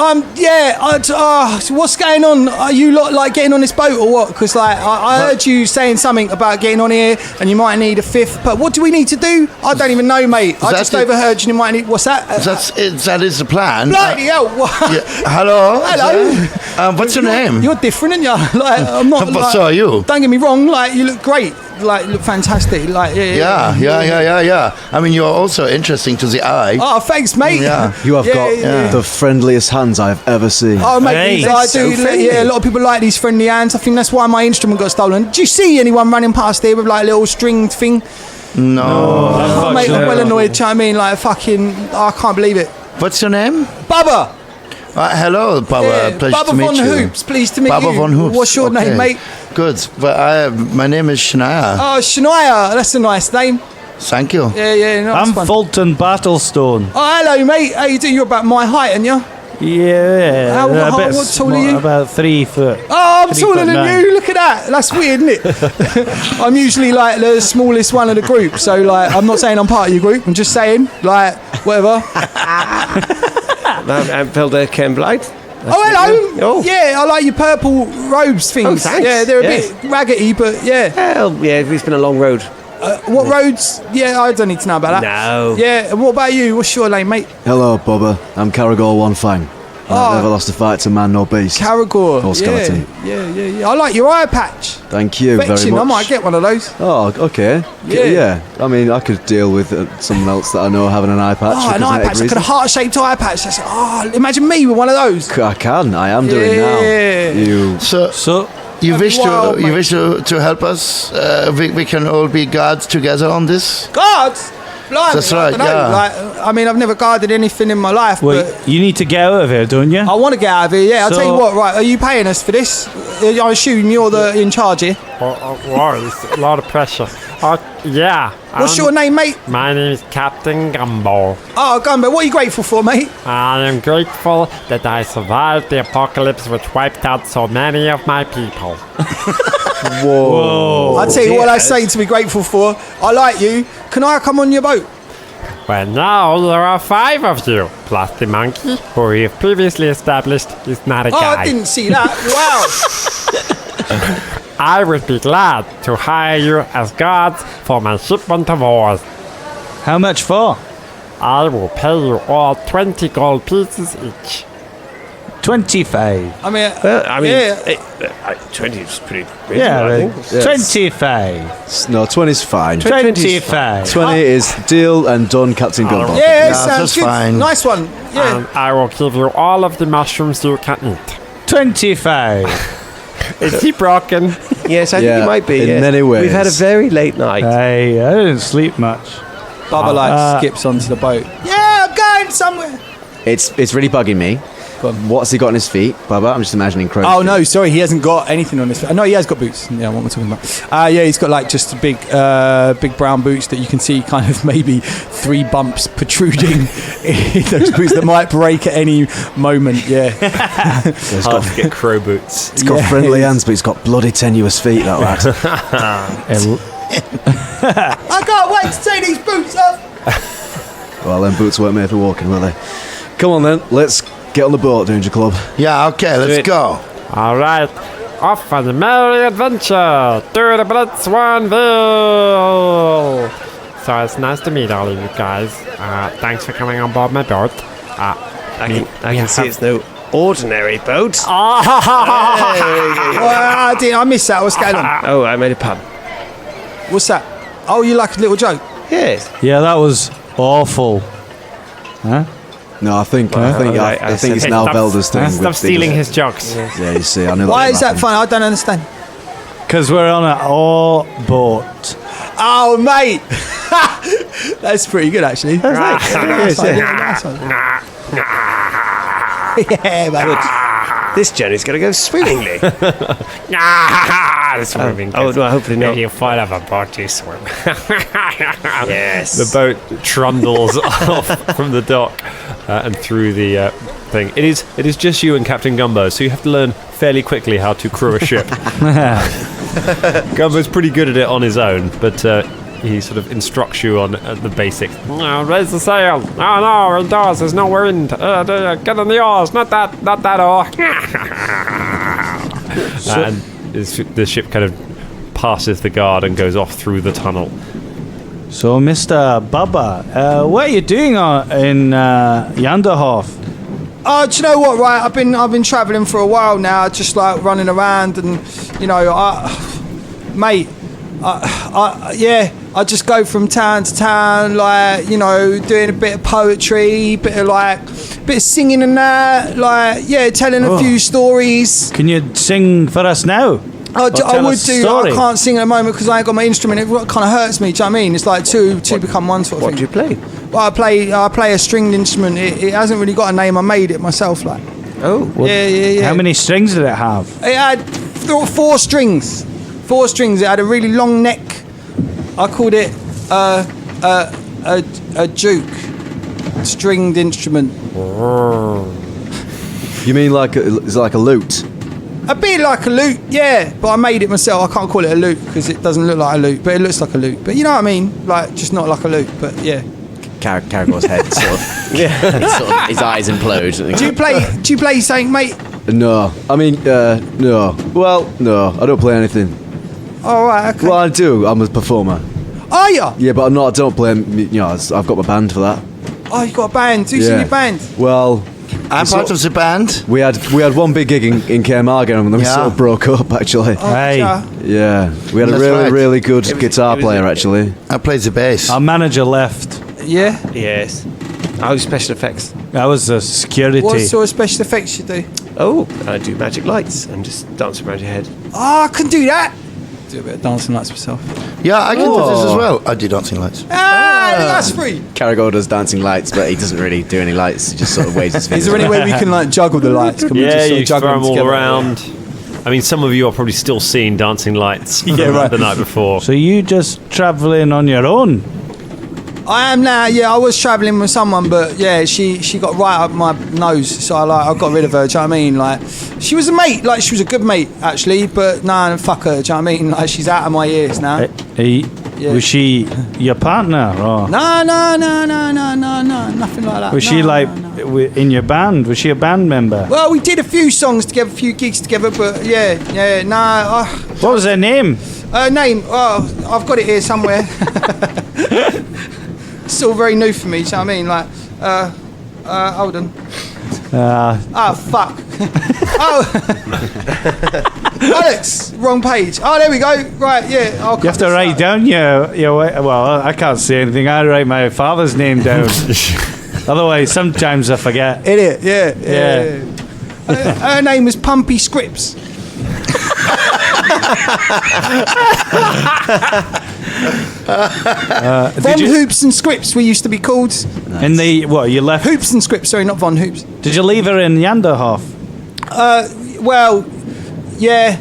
what's going on? Are you lot like getting on this boat or what? Because like I heard you saying something about getting on here and you might need a fifth, but what do we need to do? I don't even know, mate. I just overheard you might need, what's that? That is the plan. Bloody hell. Yeah, hello. What's your name? You're different, aren't you? Like, I'm not. But so are you. Don't get me wrong. Like, you look great. Like, you look fantastic. Like, yeah. I mean, you're also interesting to the eye. Oh, thanks, mate. Yeah. You have got the friendliest hands I've ever seen. Oh, mate, I do. A lot of people like these friendly hands. I think that's why my instrument got stolen. Did you see anyone running past here with like a little stringed thing? No. Mate, I'm well annoyed. Do you know what I mean? Like, fucking, I can't believe it. What's your name? Bubba. Hello, Bubba. Pleasure Bubba to meet Von you. Hoops. Pleased to meet Bubba you. Von Hoops. What's your name, mate? Good. Well, my name is Shania. Oh, Shania. That's a nice name. Thank you. Yeah. Nice I'm one. Fulton Battlestone. Oh, hello, mate. How you doing? You're about my height, aren't you? Yeah. What tall are you? About 3 foot. Oh, I'm taller than you. Look at that. That's weird, isn't it? I'm usually like the smallest one of the group. So, like, I'm not saying I'm part of your group. I'm just saying, like, whatever. I'm Velda Kemblight. Hello. Oh. Yeah, I like your purple robes things. Oh, thanks. Yeah, they're a bit raggedy, but yeah. Hell, yeah, it's been a long road. What roads? Yeah, I don't need to know about that. No. Yeah, and what about you? What's your name, mate? Hello, Bubba. I'm Caragor One Fang. I've never lost a fight to man nor beast. Caragor. Or skeleton. Yeah. I like your eye patch. Thank you very Fetching, much. I might get one of those. Oh, okay. Yeah. I mean, I could deal with someone else that I know having an eye patch. Oh, an eye patch, like a heart-shaped eye patch. Imagine me with one of those. I am doing now. So you wish to help us? We can all be guards together on this. Guards? Blimey, That's right, I don't know. yeah. Like, I mean, I've never guarded anything in my life, Well, but you need to get out of here, don't you? I want to get out of here. Yeah, I'll So- tell you what. Right, are you paying us for this? I assume you're in charge here. Wow, it's a lot of pressure. Yeah. What's your name, mate? My name is Captain Gumbo. Oh, Gumbo, what are you grateful for, mate? I am grateful that I survived the apocalypse which wiped out so many of my people. Whoa. I'll tell you what I say to be grateful for. I like you. Can I come on your boat? Well, now there are 5 of you, plus the monkey, who we have previously established is not a Oh, guy. I didn't see that. Wow. I would be glad to hire you as guards for my shipment of ores. How much for? I will pay you all 20 gold pieces each. 25. I mean, yeah. 20 is pretty reasonable, Yeah, I think. 25. No, 20's fine. 25. 20 is deal and done, Captain Gumbo. Yeah, sounds good. fine. Nice one. Yeah. And I will give you all of the mushrooms you can eat. 25. Is he broken? Yes, I think you might be. in yes. many ways. We've had a very late night. Hey, I didn't sleep much. Bubba like skips onto the boat. Yeah, I'm going somewhere. It's really bugging me. What's he got on his feet, Bubba? I'm just imagining crows. Oh no, sorry, he hasn't got anything on his feet. No, he has got boots. Yeah, what am I talking about? Yeah, he's got like just big brown boots that you can see kind of maybe 3 bumps protruding in those boots that might break at any moment. Yeah, Hard to get crow boots. He's got friendly hands, but he's got bloody tenuous feet, that lad. I can't wait to take these boots off. Well, them boots weren't made for walking, were they? Come on then, let's get on the boat, Danger Club. Yeah, okay, let's go. All right. Off on the merry adventure through the Blitzwanville. So it's nice to meet all of you guys. Thanks for coming on board my boat. I can see it's no ordinary boat. Well, I missed that. What's going on? Oh, I made a pun. What's that? Oh, you like a little joke? Yes. Yeah, that was awful. Huh? No, I think it's now Velda's thing. Stop stealing his jokes. Yeah, you see, I know. Why is that funny? I don't understand. Because we're on an oar boat. Oh, mate. That's pretty good, actually. Yeah, man. This journey's going to go swimmingly. Swimming. no, hopefully not. You fall off a boat, you swim. Yes. The boat trundles off from the dock and through the thing. It is just you and Captain Gumbo, so you have to learn fairly quickly how to crew a ship. Gumbo's pretty good at it on his own, but he sort of instructs you on the basics. Raise the sail. Oh no, indoors, there's no wind. Get on the oars, not that oar. And the ship kind of passes the guard and goes off through the tunnel. So, Mr. Bubba, what are you doing in Janderhoff? Oh, do you know what? Right, I've been travelling for a while now, just like running around, and you know, I just go from town to town, like, you know, doing a bit of poetry, bit of singing and that, like, yeah, telling a few stories. Can you sing for us now? I would do. I can't sing at the moment because I ain't got my instrument. It kind of hurts me. Do you know what I mean? It's like two become one sort of thing. What do you play? Well, I play a stringed instrument. It hasn't really got a name. I made it myself, like. Oh. Yeah. How many strings did it have? It had 4 strings. 4 strings. It had a really long neck. I called it a juke, stringed instrument. You mean it's like a lute? A bit like a lute, yeah, but I made it myself. I can't call it a lute because it doesn't look like a lute, but it looks like a lute. But you know what I mean? Like, just not like a lute, but yeah. Caragor's head sort of, sort of, his eyes implode. Do you play something, mate? No. I mean, no. Well, no, I don't play anything. All right, okay. Well, I do. I'm a performer. Are you? Yeah, but I don't play. You know, I've got my band for that. Oh, you've got a band. Who's in your band? Well, I'm part of the band. we had one big gig in Cairmargan, and then we sort of broke up. Actually, Hey, yeah, we had a That's really right. good guitar player. Actually, I played the bass. our manager left. Yeah. Yes. Oh, special effects. That was a security. What sort of special effects you do? Oh, I do magic lights and just dance around your head. Oh, I can do that. Do a bit of dancing lights myself. Yeah, I can do this as well. I do dancing lights. Ah, that's free. Caragor does dancing lights, but he doesn't really do any lights. He just sort of waves his fingers. Is there any way we can like juggle the lights? Can we just sort you of juggle throw them all together? around. I mean, some of you are probably still seeing dancing lights from the night before. So you just travelling on your own? I am now. Yeah, I was travelling with someone, but yeah, she got right up my nose, so I got rid of her. Do you know what I mean? Like, she was a mate. Like, she was a good mate actually, but no, fuck her. Do you know what I mean? Like, she's out of my ears now. Was she your partner? Or? No, nothing like that. Was she in your band? Was she a band member? Well, we did a few songs together, a few gigs together, but What was her name? Name? Oh, I've got it here somewhere. It's all very new for me. Do you know what I mean? Like, hold on. Fuck. Alex, wrong page. Oh, there we go. Right, yeah. You have to write down your. Well, I can't say anything. I write my father's name down. Otherwise, sometimes I forget. Idiot. Yeah. Her name was Pumpy Scripps. Von Hoops and Scripps we used to be called. Nice. In the you left Hoops and Scripps, sorry, not Von Hoops. Did you leave her in Janderhoff? Well, yeah.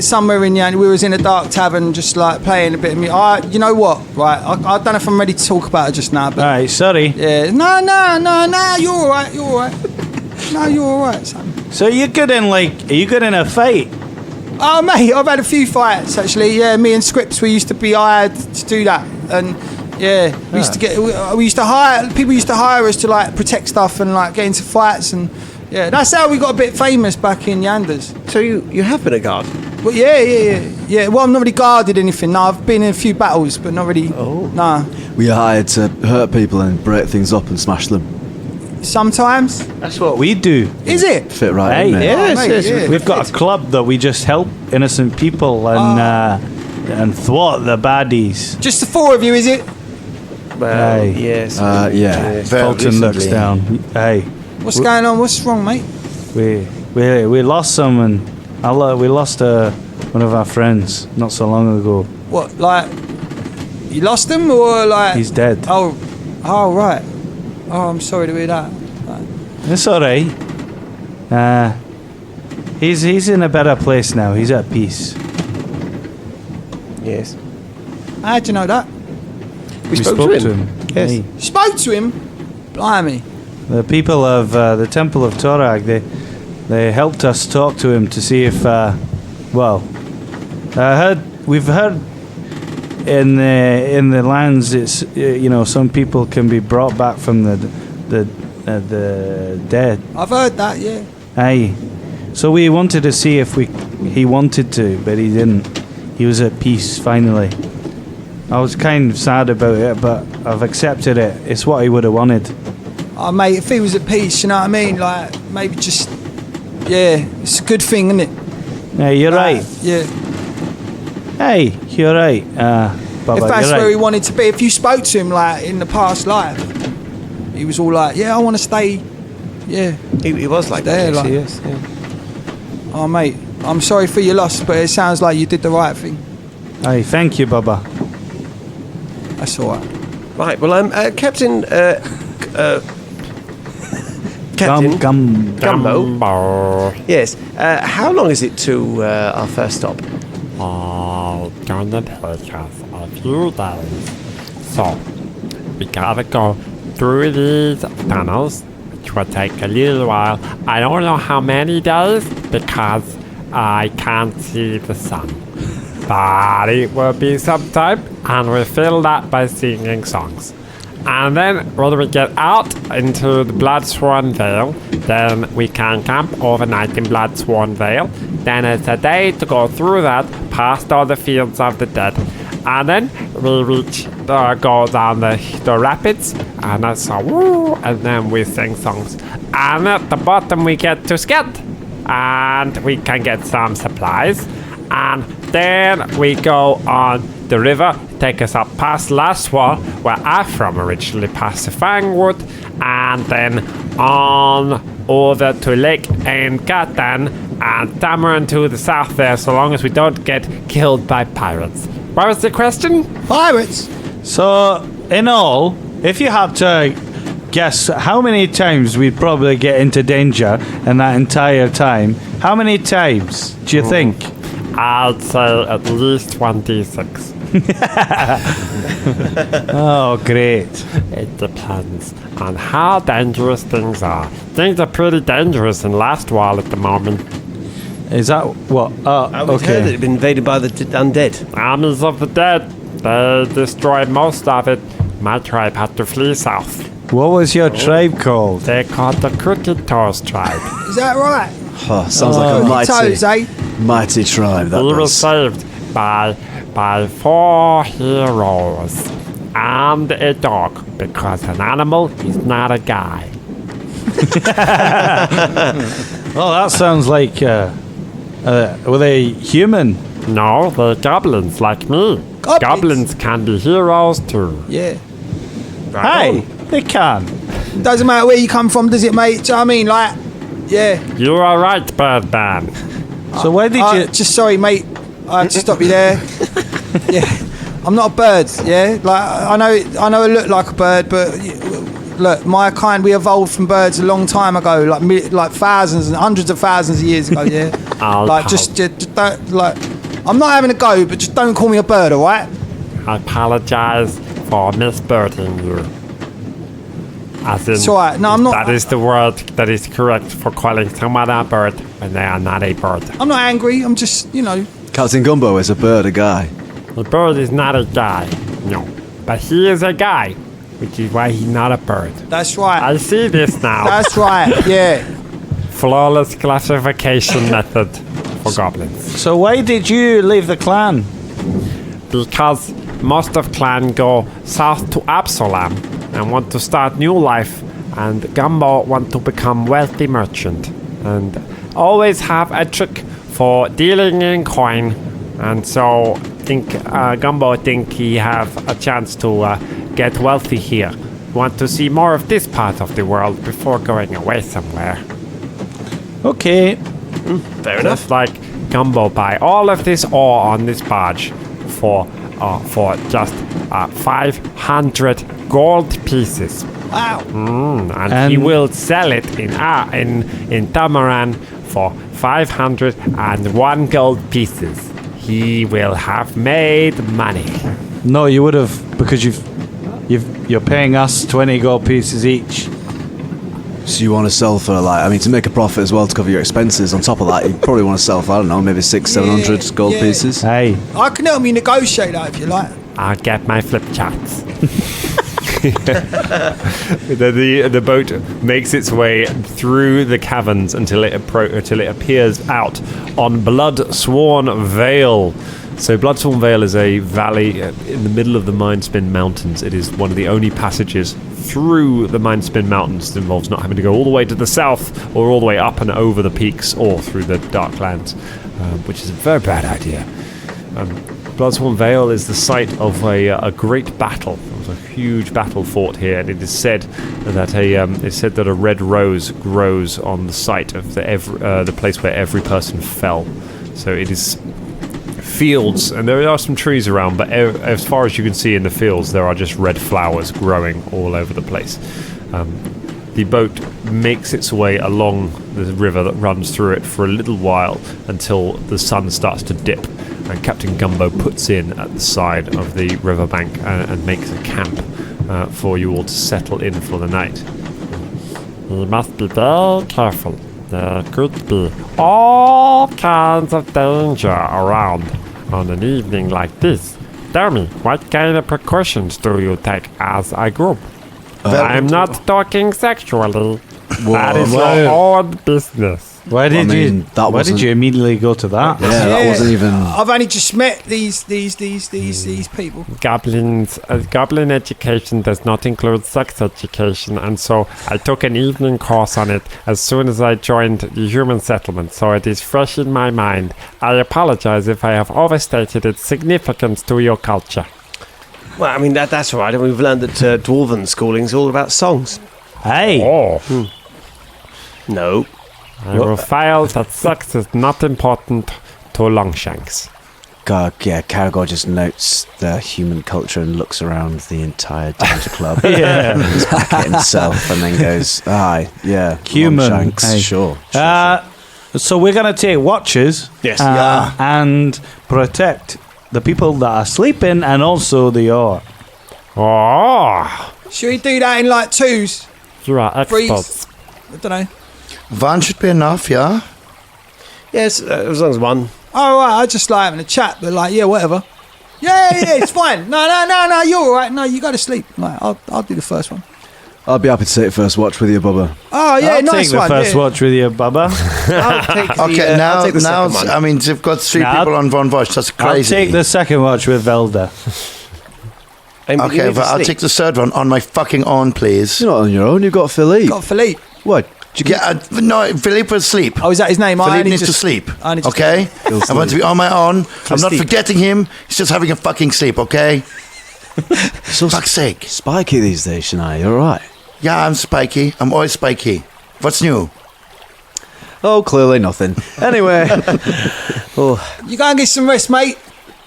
Somewhere in Yan, we was in a dark tavern, just like playing a bit of music. You know what? Right, I don't know if I'm ready to talk about it just now. But right, sorry. Yeah, no, you're all right. No, you're all right, son. So are you good in a fight? Oh, mate, I've had a few fights actually. Yeah, me and Scripps, we used to be hired to do that, and yeah, we used to hire people used to hire us to like protect stuff and like get into fights, and yeah, that's how we got a bit famous back in Yanders. So you have been a guard? Well, yeah. Well, I've not really guarded anything. No, I've been in a few battles, but not really. Oh, nah. We are hired to hurt people and break things up and smash them. Sometimes. That's what we do. Is it? Fit right in there. Yes. We've got a club that we just help innocent people and thwart the baddies. Just the four of you, is it? Well, yes. Yeah. Fulton looks down. Hey. What's going on? What's wrong, mate? We lost someone. We lost one of our friends not so long ago. What, like, you lost him or like? He's dead. Oh, right. Oh, I'm sorry to hear that. It's all right. He's in a better place now. He's at peace. Yes. How'd you know that? We spoke to him. Yes. Hey. You spoke to him? Blimey. The people of the Temple of Torag, they helped us talk to him to see if, we've heard in the lands, it's some people can be brought back from the dead. I've heard that, yeah. Aye. So we wanted to see if he wanted to, but he didn't. He was at peace finally. I was kind of sad about it, but I've accepted it. It's what he would have wanted. Oh, mate, if he was at peace, you know what I mean? Like, maybe just, yeah, it's a good thing, isn't it? Yeah, you're right. Yeah. Hey, you're right. Baba, if that's you're where right. he wanted to be, if you spoke to him, like, in the past life, he was all like, yeah, I want to stay, yeah. He was like there, that, like, yes. Yeah. Oh, mate, I'm sorry for your loss, but it sounds like you did the right thing. Hey, thank you, Baba. That's all right. Right, well, I'm Captain... Captain Gumbo. Yes. How long is it to our first stop? Gonna take us a few days. So, we gotta go through these tunnels, which will take a little while. I don't know how many days because I can't see the sun. But it will be some time, and we fill that by singing songs. And then when we get out into the Bloodsworn Vale, then we can camp overnight in Bloodsworn Vale. Then it's a day to go through that, past all the fields of the dead. And then we go down the rapids, and that's woo, and then we sing songs. And at the bottom we get to Sked, and we can get some supplies. And then we go on the river, take us up past Laswar, where I'm from originally, past the Fangwood, and then on over to Lake Enkatan and Tamaran to the south there, so long as we don't get killed by pirates. What was the question? Pirates? So, in all, if you had to guess how many times we'd probably get into danger in that entire time, how many times do you think? I'd say at least 1d6. Oh, great. It depends on how dangerous things are. Things are pretty dangerous in Last Wall at the moment. Is that what? I was heard that it had been invaded by the undead. Armies of the dead. They destroyed most of it. My tribe had to flee south. What was your tribe called? They're called the Crooked Toes tribe. Is that right? Oh, sounds like a Toes, eh? mighty tribe. That We were does. saved by 4 heroes and a dog, because an animal is not a guy. Well, that sounds like. Were they human? No, they're goblins like me. Goblins can be heroes too. Yeah. Hey, they can. Doesn't matter where you come from, does it, mate? Do you know what I mean? Like, yeah. You are right, Birdman. So where did you? Just sorry, mate. I had to stop you there. Yeah. I'm not a bird, yeah? Like, I know I look like a bird, but look, my kind, we evolved from birds a long time ago, like thousands and hundreds of thousands of years ago, yeah? Just don't, like, I'm not having a go, but just don't call me a bird, all right? I apologize for misbirding you. As in, It's all right. No, I'm not. That is the word that is correct for calling someone a bird when they are not a bird. I'm not angry. I'm just, Captain Gumbo is a bird, a guy. A bird is not a guy, no. But he is a guy, which is why he's not a bird. That's right. I see this now. That's right, yeah. Flawless classification method for goblins. So why did you leave the clan? Because most of clan go south to Absalom and want to start new life, and Gumbo want to become wealthy merchant and always have a trick for dealing in coin, and so Gumbo think he have a chance to get wealthy here. Want to see more of this part of the world before going away somewhere. Okay. Fair enough. Just like Gumbo buy all of this ore on this barge for just 500 gold pieces. Wow. And he will sell it in Tamaran for 501 gold pieces. He will have made money. No, you would have, because you're paying us 20 gold pieces each. So you want to sell for to make a profit as well to cover your expenses. On top of that, you probably want to sell for, I don't know, maybe 600-700 gold pieces. Hey, I can help you negotiate that if you like. I'll get my flip charts. The boat makes its way through the caverns until it appears out on Blood-Sworn Vale. So Blood-Sworn Vale is a valley in the middle of the Mindspin Mountains. It is one of the only passages through the Mindspin Mountains that involves not having to go all the way to the south or all the way up and over the peaks or through the Darklands, which is a very bad idea. Blood-Sworn Vale is the site of a great battle. There was a huge battle fought here, and it is said that a red rose grows on the site of the place where every person fell. So it is fields, and there are some trees around, but as far as you can see in the fields, there are just red flowers growing all over the place. The boat makes its way along the river that runs through it for a little while until the sun starts to dip, and Captain Gumbo puts in at the side of the riverbank and makes a camp for you all to settle in for the night. You must be very careful. There could be all kinds of danger around on an evening like this. Tell me, what kind of precautions do you take as a group? I'm not talking sexually. That is your own business. Why did you immediately go to that? Yeah, that wasn't even. I've only just met these people. Goblin education does not include sex education, and so I took an evening course on it as soon as I joined the human settlement, so it is fresh in my mind. I apologize if I have overstated its significance to your culture. Well, I mean, that's all right. And we've learned that dwarven schooling is all about songs. Hey. Oh. No. I will file that sex is not important to Longshanks. Caragor just notes the human culture and looks around the entire Danger Club. Yeah. Back at himself and then goes, human. Longshanks, Hey. sure. So we're going to take watches. Yes. And protect the people that are sleeping and also the ore. Oh, Should we do that in like twos? You are Threes? experts. I don't know. One should be enough, yeah? Yes, as long as one. Oh, right, I just like having a chat, but like, yeah, whatever. Yeah, it's fine. No, you're all right. No, you go to sleep. Right, I'll do the first one. I'll be happy to take first watch with you, Bubba. Oh, yeah, I'll nice take the one. first yeah. watch with you, Bubba. I'll take the, Okay, I'll take the now second one. I mean, they've got 3 Now, people on one watch. That's I'll crazy. take the second watch with Velda. And you Okay, need to but I'll sleep. take the third one on my fucking own, please. You're not on your own. You've got Philippe. Got Philippe. What? Yeah, no, Philippe will sleep. Oh, is that his name? Philippe needs to sleep. I need to Okay? I want to be on my own. I'm not sleep. forgetting him. He's just having a fucking sleep, okay? So Fuck's sake. spiky these days, Shania. You're right. Yeah, I'm spiky. I'm always spiky. What's new? Oh, clearly nothing. Anyway. You go and get some rest, mate.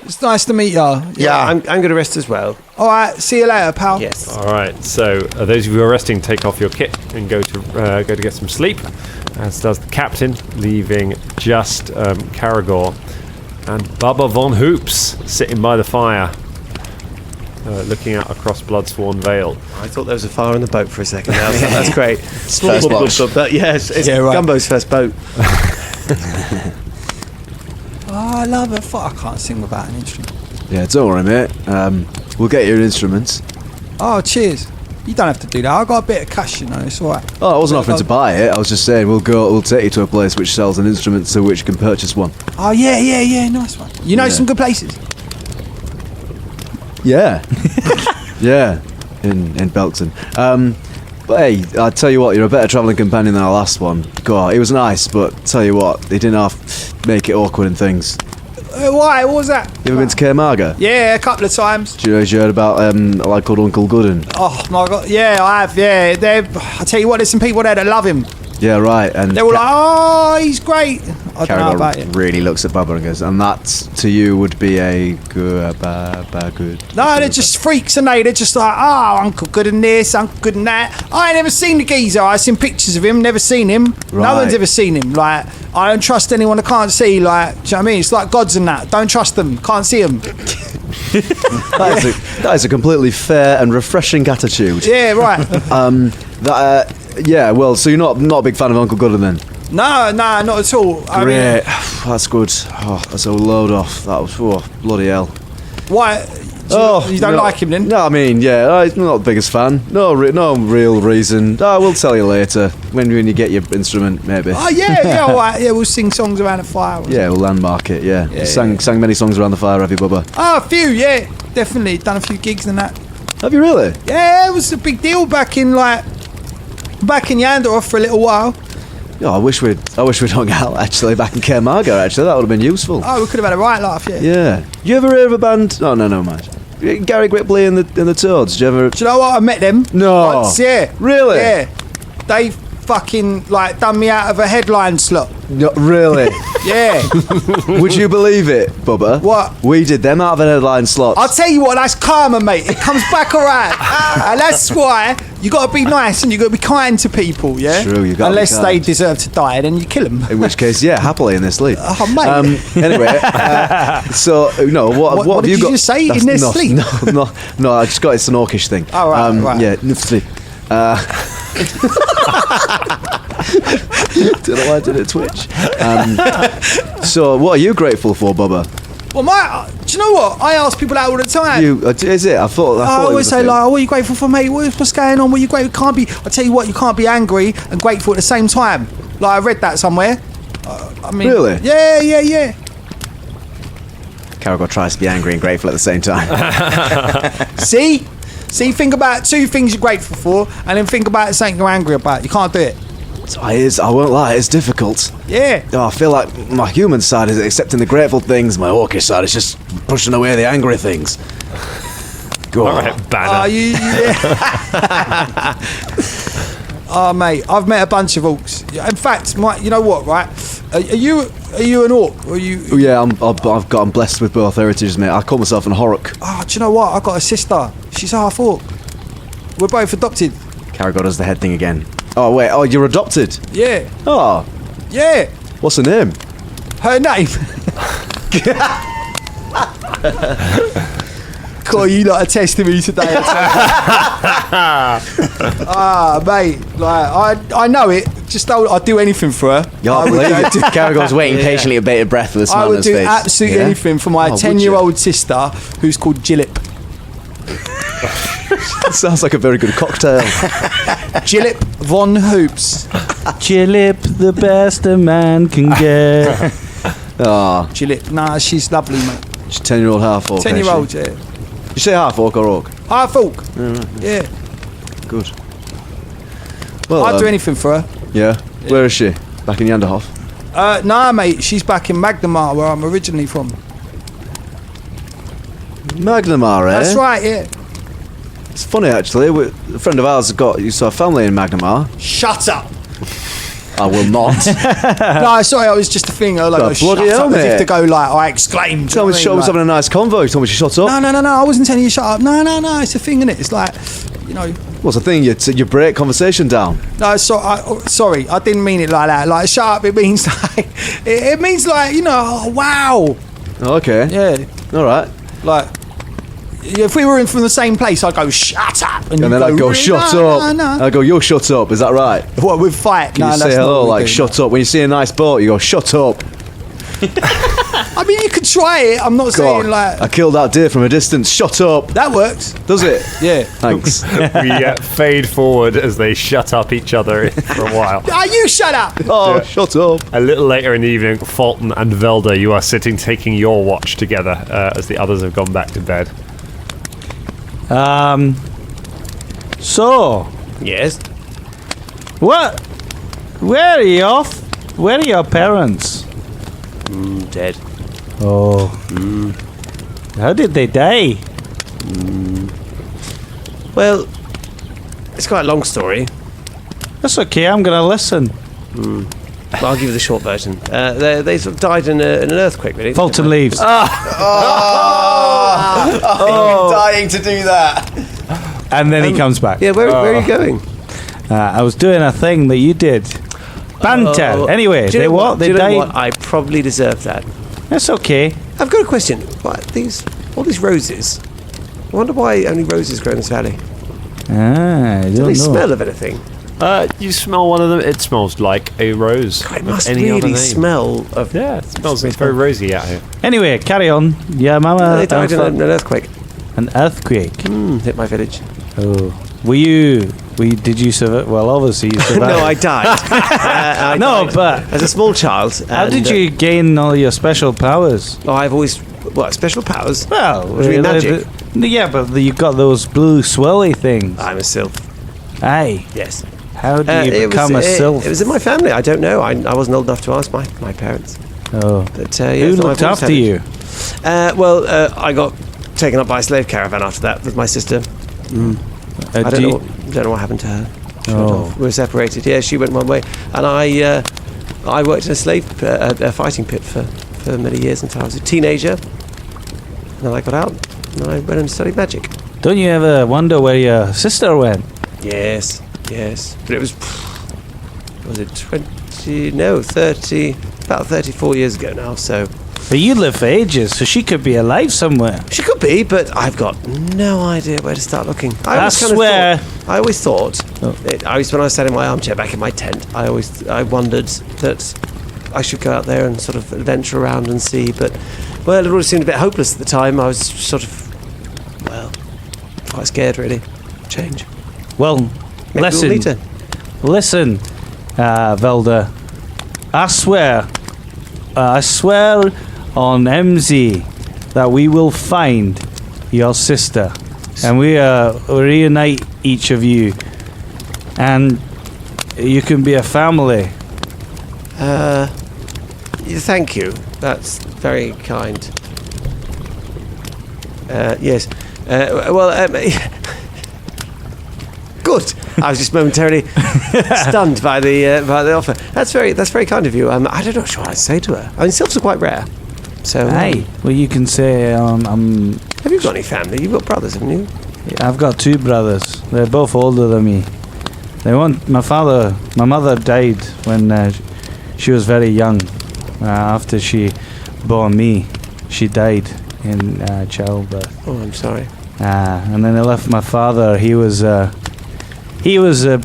It's nice to meet you. Yeah. I'm going to rest as well. All right, see you later, pal. Yes. all right. So those of you who are resting, take off your kit and go to get some sleep. As does the captain, leaving just Caragor and Bubba Von Hoops sitting by the fire, looking out across Bloodsworn Vale. I thought there was a fire on the boat for a second. That's great. First watch. But yes, it's Yeah, right. Gumbo's first boat. Oh, I love it. Fuck, I can't sing without an instrument. Yeah, don't worry, mate. We'll get you an instrument. Oh, cheers. You don't have to do that. I got a bit of cash, you know. It's all right. Oh, I wasn't offering to buy it. I was just saying we'll take you to a place which sells an instrument so which you can purchase one. Oh, yeah. Nice one. You know some good places. Yeah. Yeah. In Belton. But hey, I tell you what, you're a better travelling companion than our last one. God, he was nice, but tell you what, he didn't make it awkward and things. Why? What was that? You ever been to Caermarga? Yeah, a couple of times. Do you know you heard about a lad called Uncle Gooden? Oh, my God. Yeah, I have. Yeah. I tell you what, there's some people there that love him. Yeah, right. And They were like, oh, he's great. I don't know about it. really looks at Bubba and goes, and that to you would be a good. No, they're just freaks, and they're just like, oh, Uncle Good and this, Uncle Good and that. I ain't never seen the geezer. I've seen pictures of him, never seen him. No Right. one's ever seen him. Like, I don't trust anyone I can't see. Like, do you know what I mean? It's like gods and that. Don't trust them. Can't see them. That is a completely fair and refreshing attitude. Yeah, right. Yeah, well, so you're not a big fan of Uncle Gooden then? No, not at all. I mean, Great, that's good. Oh, that's a load off. That was bloody hell. why? You don't like him then? No, I mean, yeah, I'm not the biggest fan. No real reason. We'll tell you later when you get your instrument, maybe. Oh, yeah, all right. Yeah, we'll sing songs around the fire. Yeah, we'll landmark it. Yeah, Yeah, sang many songs around the fire, have you, Bubba? Oh, a few, yeah. Definitely. Done a few gigs and that. Have you really? Yeah, it was a big deal back in Janderhoff for a little while. Yeah, I wish we'd hung out actually back in Caermarga. Actually, that would have been useful. Oh, we could have had a right laugh, yeah. Yeah. You ever hear of a band? Oh no, mind. Gary Gripley and the Toads. Do you ever? Do you know what? I met them. No. Once, yeah. Really? Yeah. They fucking done me out of a headline slot. No, really? Yeah. Would you believe it, Bubba? What? We did them out of an headline slot. I'll tell you what, that's karma, mate. It comes back around. And that's why you got to be nice and you got to be kind to people, yeah? True, you got to be Unless kind. they deserve to die, then you kill them. In which case, yeah, happily in their sleep. Oh, mate. Anyway, so no, what What have you did you got? just say? In their sleep? No, I just got it's an orcish thing. Oh, right. Yeah, sleep. Don't know why I did it Twitch. So, what are you grateful for, Bubba? Well, do you know what? I ask people that all the time. Is it? I thought I it always was a say, thing. like, what are you grateful for, mate? What's going on? What are you grateful? Can't be. I tell you what, you can't be angry and grateful at the same time. Like, I read that somewhere. I mean, Really? Yeah. Caragor tries to be angry and grateful at the same time. See, think about 2 things you're grateful for, and then think about something you're angry about. You can't do it. I won't lie, it's difficult. Yeah. Oh, I feel like my human side is accepting the grateful things, my orcish side is just pushing away the angry things. Go All on. right, banner. Oh, mate, I've met a bunch of orcs. In fact, you know what, right? Are you an orc? Or are you? Oh, yeah, I'm blessed with both heritages, mate. I call myself an Horrok. Oh, do you know what? I've got a sister. She's half orc. We're both adopted. Caragor does the head thing again. Oh, wait. Oh, you're adopted? Yeah. Oh. Yeah. What's her name? Her name? God, you lot are testing me today. Mate, like I know it. Just I'd do anything for her. Yeah, Caragor's waiting patiently with bated breath with a smile on his face. I would do absolutely anything for my 10-year-old sister, who's called Gillip. Sounds like a very good cocktail. Gillip von Hoops. Gillip, the best a man can get. Gillip, nah, she's lovely, mate. She's 10-year-old half orc. 10-year-old, yeah. You say half orc or orc? Half orc. Yeah. Good. Well, I'd do anything for her. Yeah. Where is she? Back in Janderhoff? Nah, mate, she's back in Magnemar, where I'm originally from. Magnemar, eh? That's right, yeah. It's funny, actually. A friend of ours used to have family in Magnemar. Shut up. I will not. No, sorry, it was just a thing. Like, bloody hell, up, as mate. if to go like, I exclaimed. Tell me she was having a nice convo. Told me she shut up. No, I wasn't telling you shut up. No, it's a thing, innit? It's like, you know. What's the thing? You break conversation down. No, sorry, I didn't mean it like that. Like, shut up, it means like, it means like, you know, oh, wow. Okay. Yeah. All right. Like, if we were in from the same place, I'd go, shut up. And then I'd go, shut up. No. I'd go, you'll shut up. Is that right? What, we'd fight? Can you say hello, like, shut up? When you see a nice boat, you go, shut up. I mean, you could try it. I'm not saying like... I killed that deer from a distance. Shut up. That works. Does it? Yeah. Thanks. We fade forward as they shut up each other for a while. You shut up. Oh, shut up. A little later in the evening, Fulton and Velda, you are sitting taking your watch together as the others have gone back to bed. So. Yes. What? Where are you off? Where are your parents? Dead. Oh. How did they die? Well, it's quite a long story. That's okay, I'm going to listen. Well, I'll give you the short version. They sort of died in an earthquake, really. Fulton leaves. Oh, dying to do that. And then he comes back. Yeah, where are you going? I was doing a thing that you did. Banter. Anyway, do you know what? They do you know died. what? I probably deserve that. That's okay. I've got a question. All these roses. I wonder why only roses grow in this valley. I don't Do they know. smell of anything? You smell one of them. It smells like a rose. It must really smell of... Yeah, it smells. It's very rosy out here. Anyway, carry on. Yeah, Mama. They died in an earthquake. An earthquake. Hit my village. Oh, did you survive? Well, obviously you survived. No, I died. I died but as a small child. How did you gain all your special powers? Oh, I've always special powers. Well, magic. Yeah, but you've got those blue swirly things. I'm a sylph. Aye. Yes. How do you become a sylph? It was in my family. I don't know. I wasn't old enough to ask my parents. Oh. But, who looked after you? I got taken up by a slave caravan after that with my sister. I don't know what happened to her. We were separated. Yeah, she went one way, and I worked in a fighting pit for many years until I was a teenager. And then I got out, and I went and studied magic. Don't you ever wonder where your sister went? Yes. But it was about 34 years ago now. So. But you lived for ages, so she could be alive somewhere. She could be, but I've got no idea where to start looking. I swear. I always thought. When I was sat in my armchair back in my tent, I wondered that I should go out there and sort of venture around and see. But it all seemed a bit hopeless at the time. I was sort of, quite scared really. Change. Well, listen, Velda. I swear on MZ that we will find your sister and we reunite each of you and you can be a family. Thank you. That's very kind. Yes. Go good. I was just momentarily stunned by the offer. That's very kind of you. I don't know what I'd say to her. I mean, sylphs are quite rare. So, Hey, well, you can say have you got any family? You've got brothers, haven't you? I've got 2 brothers. They're both older than me. My mother died when she was very young. After she bore me, she died in childbirth. Oh, I'm sorry. And then I left my father. He was a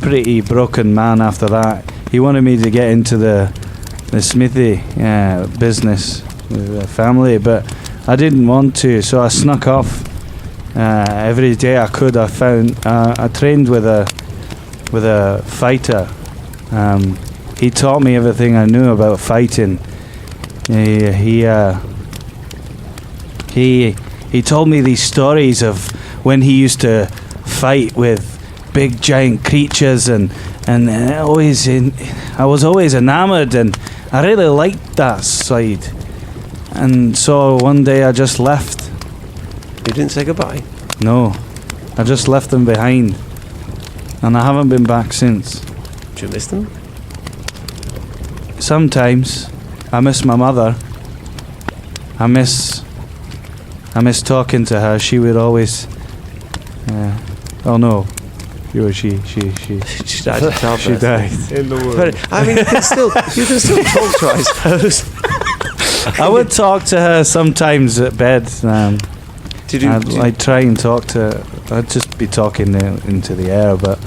pretty broken man after that. He wanted me to get into the smithy business with the family, but I didn't want to, so I snuck off. Every day I could, I trained with a fighter. He taught me everything I knew about fighting. He told me these stories of when he used to fight with big giant creatures, and I was always enamored, and I really liked that side. And so one day I just left. You didn't say goodbye? No, I just left them behind, and I haven't been back since. Do you miss them? Sometimes I miss my mother. I miss talking to her. She would always. Oh no, she died. She died in the womb. But, I mean, you can still talk to her, I suppose. I would talk to her sometimes at bed. I'd try and talk to her. I'd just be talking into the air, but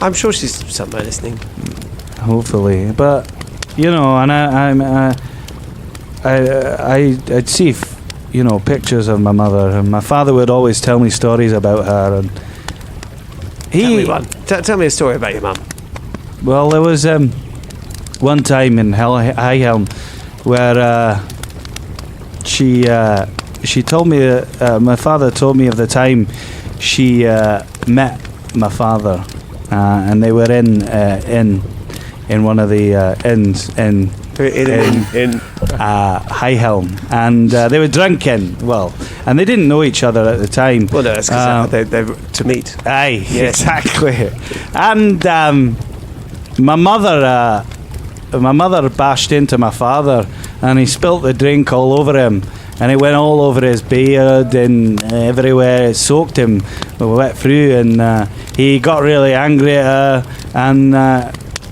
I'm sure she's somewhere listening. Hopefully, but you know, and I'd see, pictures of my mother, and my father would always tell me stories about her, and tell me one. Tell me a story about your mum. Well, there was one time in Highhelm where she told me, my father told me of the time she met my father, and they were in one of the inns in Highhelm, and they were drinking. Well, and they didn't know each other at the time. Well, no, it's because they were to meet. Aye, yes. Exactly. And my mother bashed into my father, and he spilt the drink all over him, and it went all over his beard and everywhere. It soaked him wet through, and he got really angry at her. And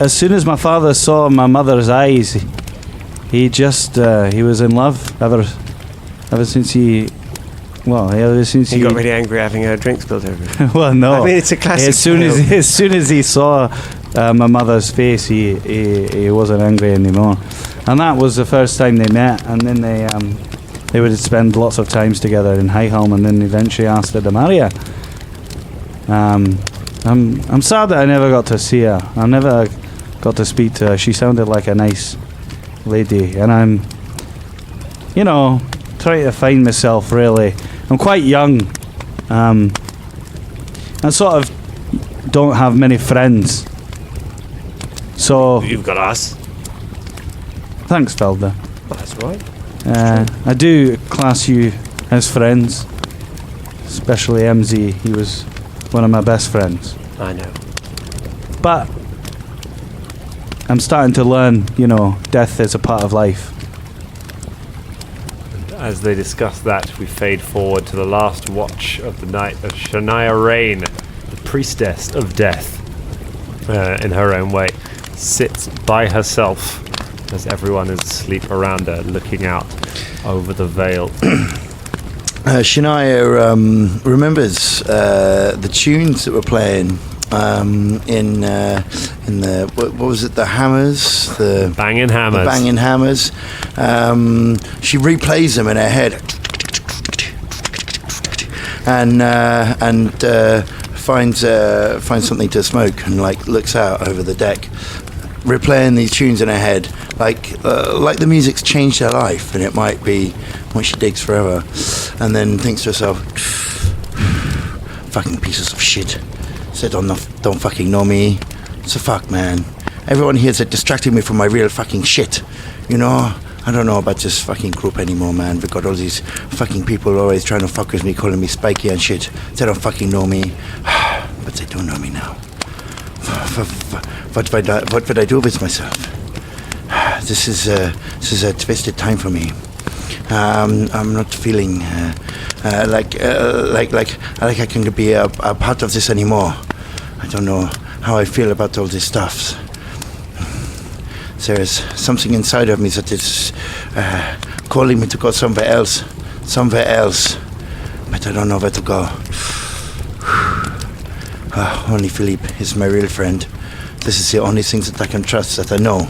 as soon as my father saw my mother's eyes, he was in love ever since he got really angry having her drink spilled over. Well, no. I mean, it's a classic. As soon as he saw my mother's face, he wasn't angry anymore, and that was the first time they met. And then they would spend lots of times together in Highhelm, and then eventually asked her to marry her. I'm sad that I never got to see her. I never got to speak to her. She sounded like a nice lady, and I'm trying to find myself, really. I'm quite young. I sort of don't have many friends. So you've got us. Thanks, Felder. Well, that's right. I do class you as friends, especially MZ. He was one of my best friends. I know. But I'm starting to learn, death is a part of life. As they discuss that, we fade forward to the last watch of the night of Shania Rain, the priestess of death, in her own way, sits by herself as everyone is asleep around her, looking out over the vale. Shania remembers the tunes that were playing in the what was it? The hammers, the banging hammers. The banging hammers. She replays them in her head, and finds something to smoke, and looks out over the deck, replaying these tunes in her head, like the music's changed her life, and it might be what she digs forever, and then thinks to herself, fucking pieces of shit. Said don't fucking know me. So fuck, man. Everyone here's distracting me from my real fucking shit. I don't know about this fucking group anymore, man. We've got all these fucking people always trying to fuck with me, calling me spiky and shit. They don't fucking know me. But they don't know me now. What would I do with myself? This is a twisted time for me. I'm not feeling like I can be a part of this anymore. I don't know how I feel about all this stuff. There is something inside of me that is calling me to go somewhere else, but I don't know where to go. Only Philippe is my real friend. This is the only thing that I can trust, that I know.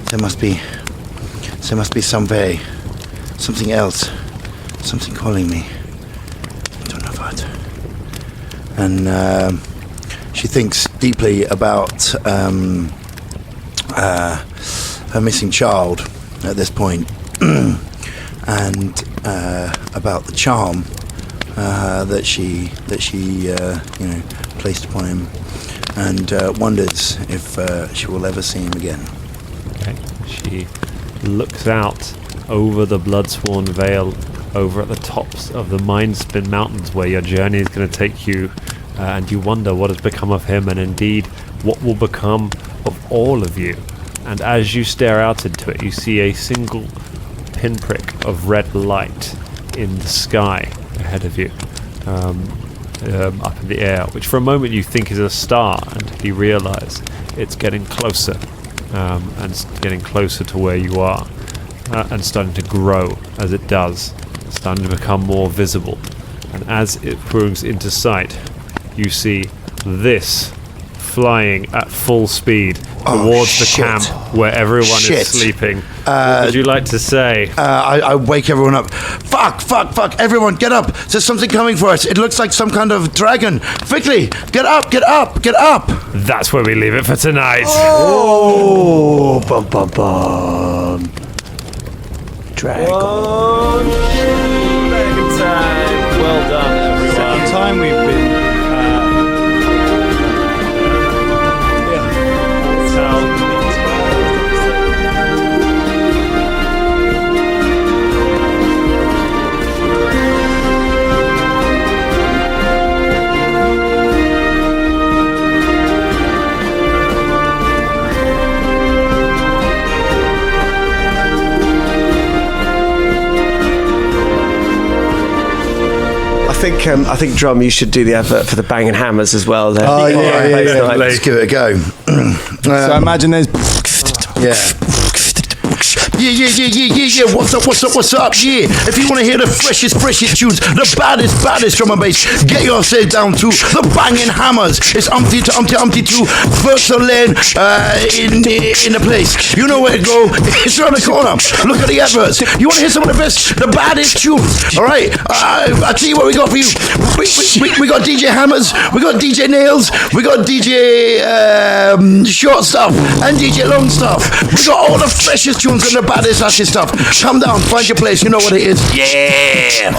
There must be some way, something else, something calling me. I don't know what. And she thinks deeply about her missing child at this point, and about the charm that she placed upon him, and wonders if she will ever see him again. Okay. She looks out over the Bloodsworn Vale, over at the tops of the Mindspin Mountains, where your journey is going to take you, and you wonder what has become of him, and indeed what will become of all of you. And as you stare out into it, you see a single pinprick of red light in the sky ahead of you, up in the air, which for a moment you think is a star, and you realize it's getting closer, and it's getting closer to where you are, and starting to grow as it does, starting to become more visible. And as it brings into sight, you see this flying at full speed towards the camp where everyone is sleeping. What would you like to say? I wake everyone up. Fuck, everyone get up. There's something coming for us. It looks like some kind of dragon. Quickly, get up. That's where we leave it for tonight. Oh, bum bum bum. Dragon. Dragon time. Well done, everyone. Second time we've been I think Drum, you should do the advert for the Bang and Hammers as well. Then. Oh yeah. Let's give it a go. So imagine there's. Yeah. What's up? Yeah. If you want to hear the freshest tunes, the baddest drum and bass, get yourself down to the Bangin' Hammers. It's Umpty to Vauxhall Lane in the place. You know where to go. It's around the corner. Look at the adverts. You want to hear some of the baddest tunes? All right. I'll tell you what we got for you. We got DJ Hammers. We got DJ Nails. We got DJ Short Stuff and DJ Long Stuff. We got all the freshest tunes and the baddest stuff. Come down, find your place. You know what it is. Yeah.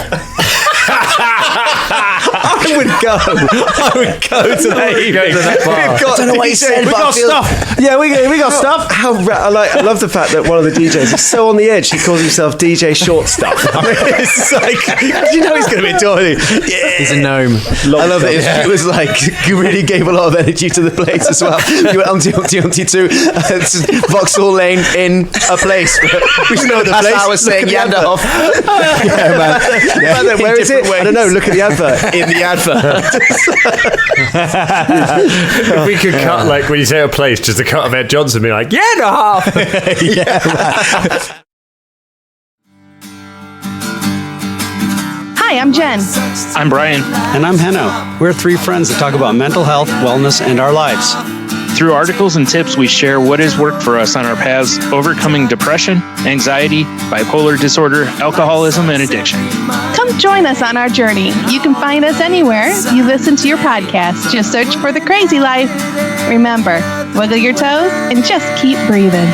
I would go to that bar. I don't know what you said, but I feel stuff. Yeah, we got stuff. I love the fact that one of the DJs is so on the edge. He calls himself DJ Short Stuff. I mean, it's like, you know he's going to be doing it. Yeah. He's a gnome. I love it. It was like, you really gave a lot of energy to the place as well. You went Umpty to Vauxhall Lane in a place. We know the place. I was saying Janderhoff. Yeah, man. Yeah. Where is it? I don't know. Look at the advert. In the advert. If we could cut, like, when you say a place, just a cut of Ed Johnson being like, Janderhoff. Yeah. Hi, I'm Jen. I'm Brian. And I'm Henno. We're three friends that talk about mental health, wellness, and our lives. Through articles and tips, we share what has worked for us on our paths overcoming depression, anxiety, bipolar disorder, alcoholism, and addiction. Come join us on our journey. You can find us anywhere you listen to your podcast. Just search for The Crazy Life. Remember, wiggle your toes and just keep breathing.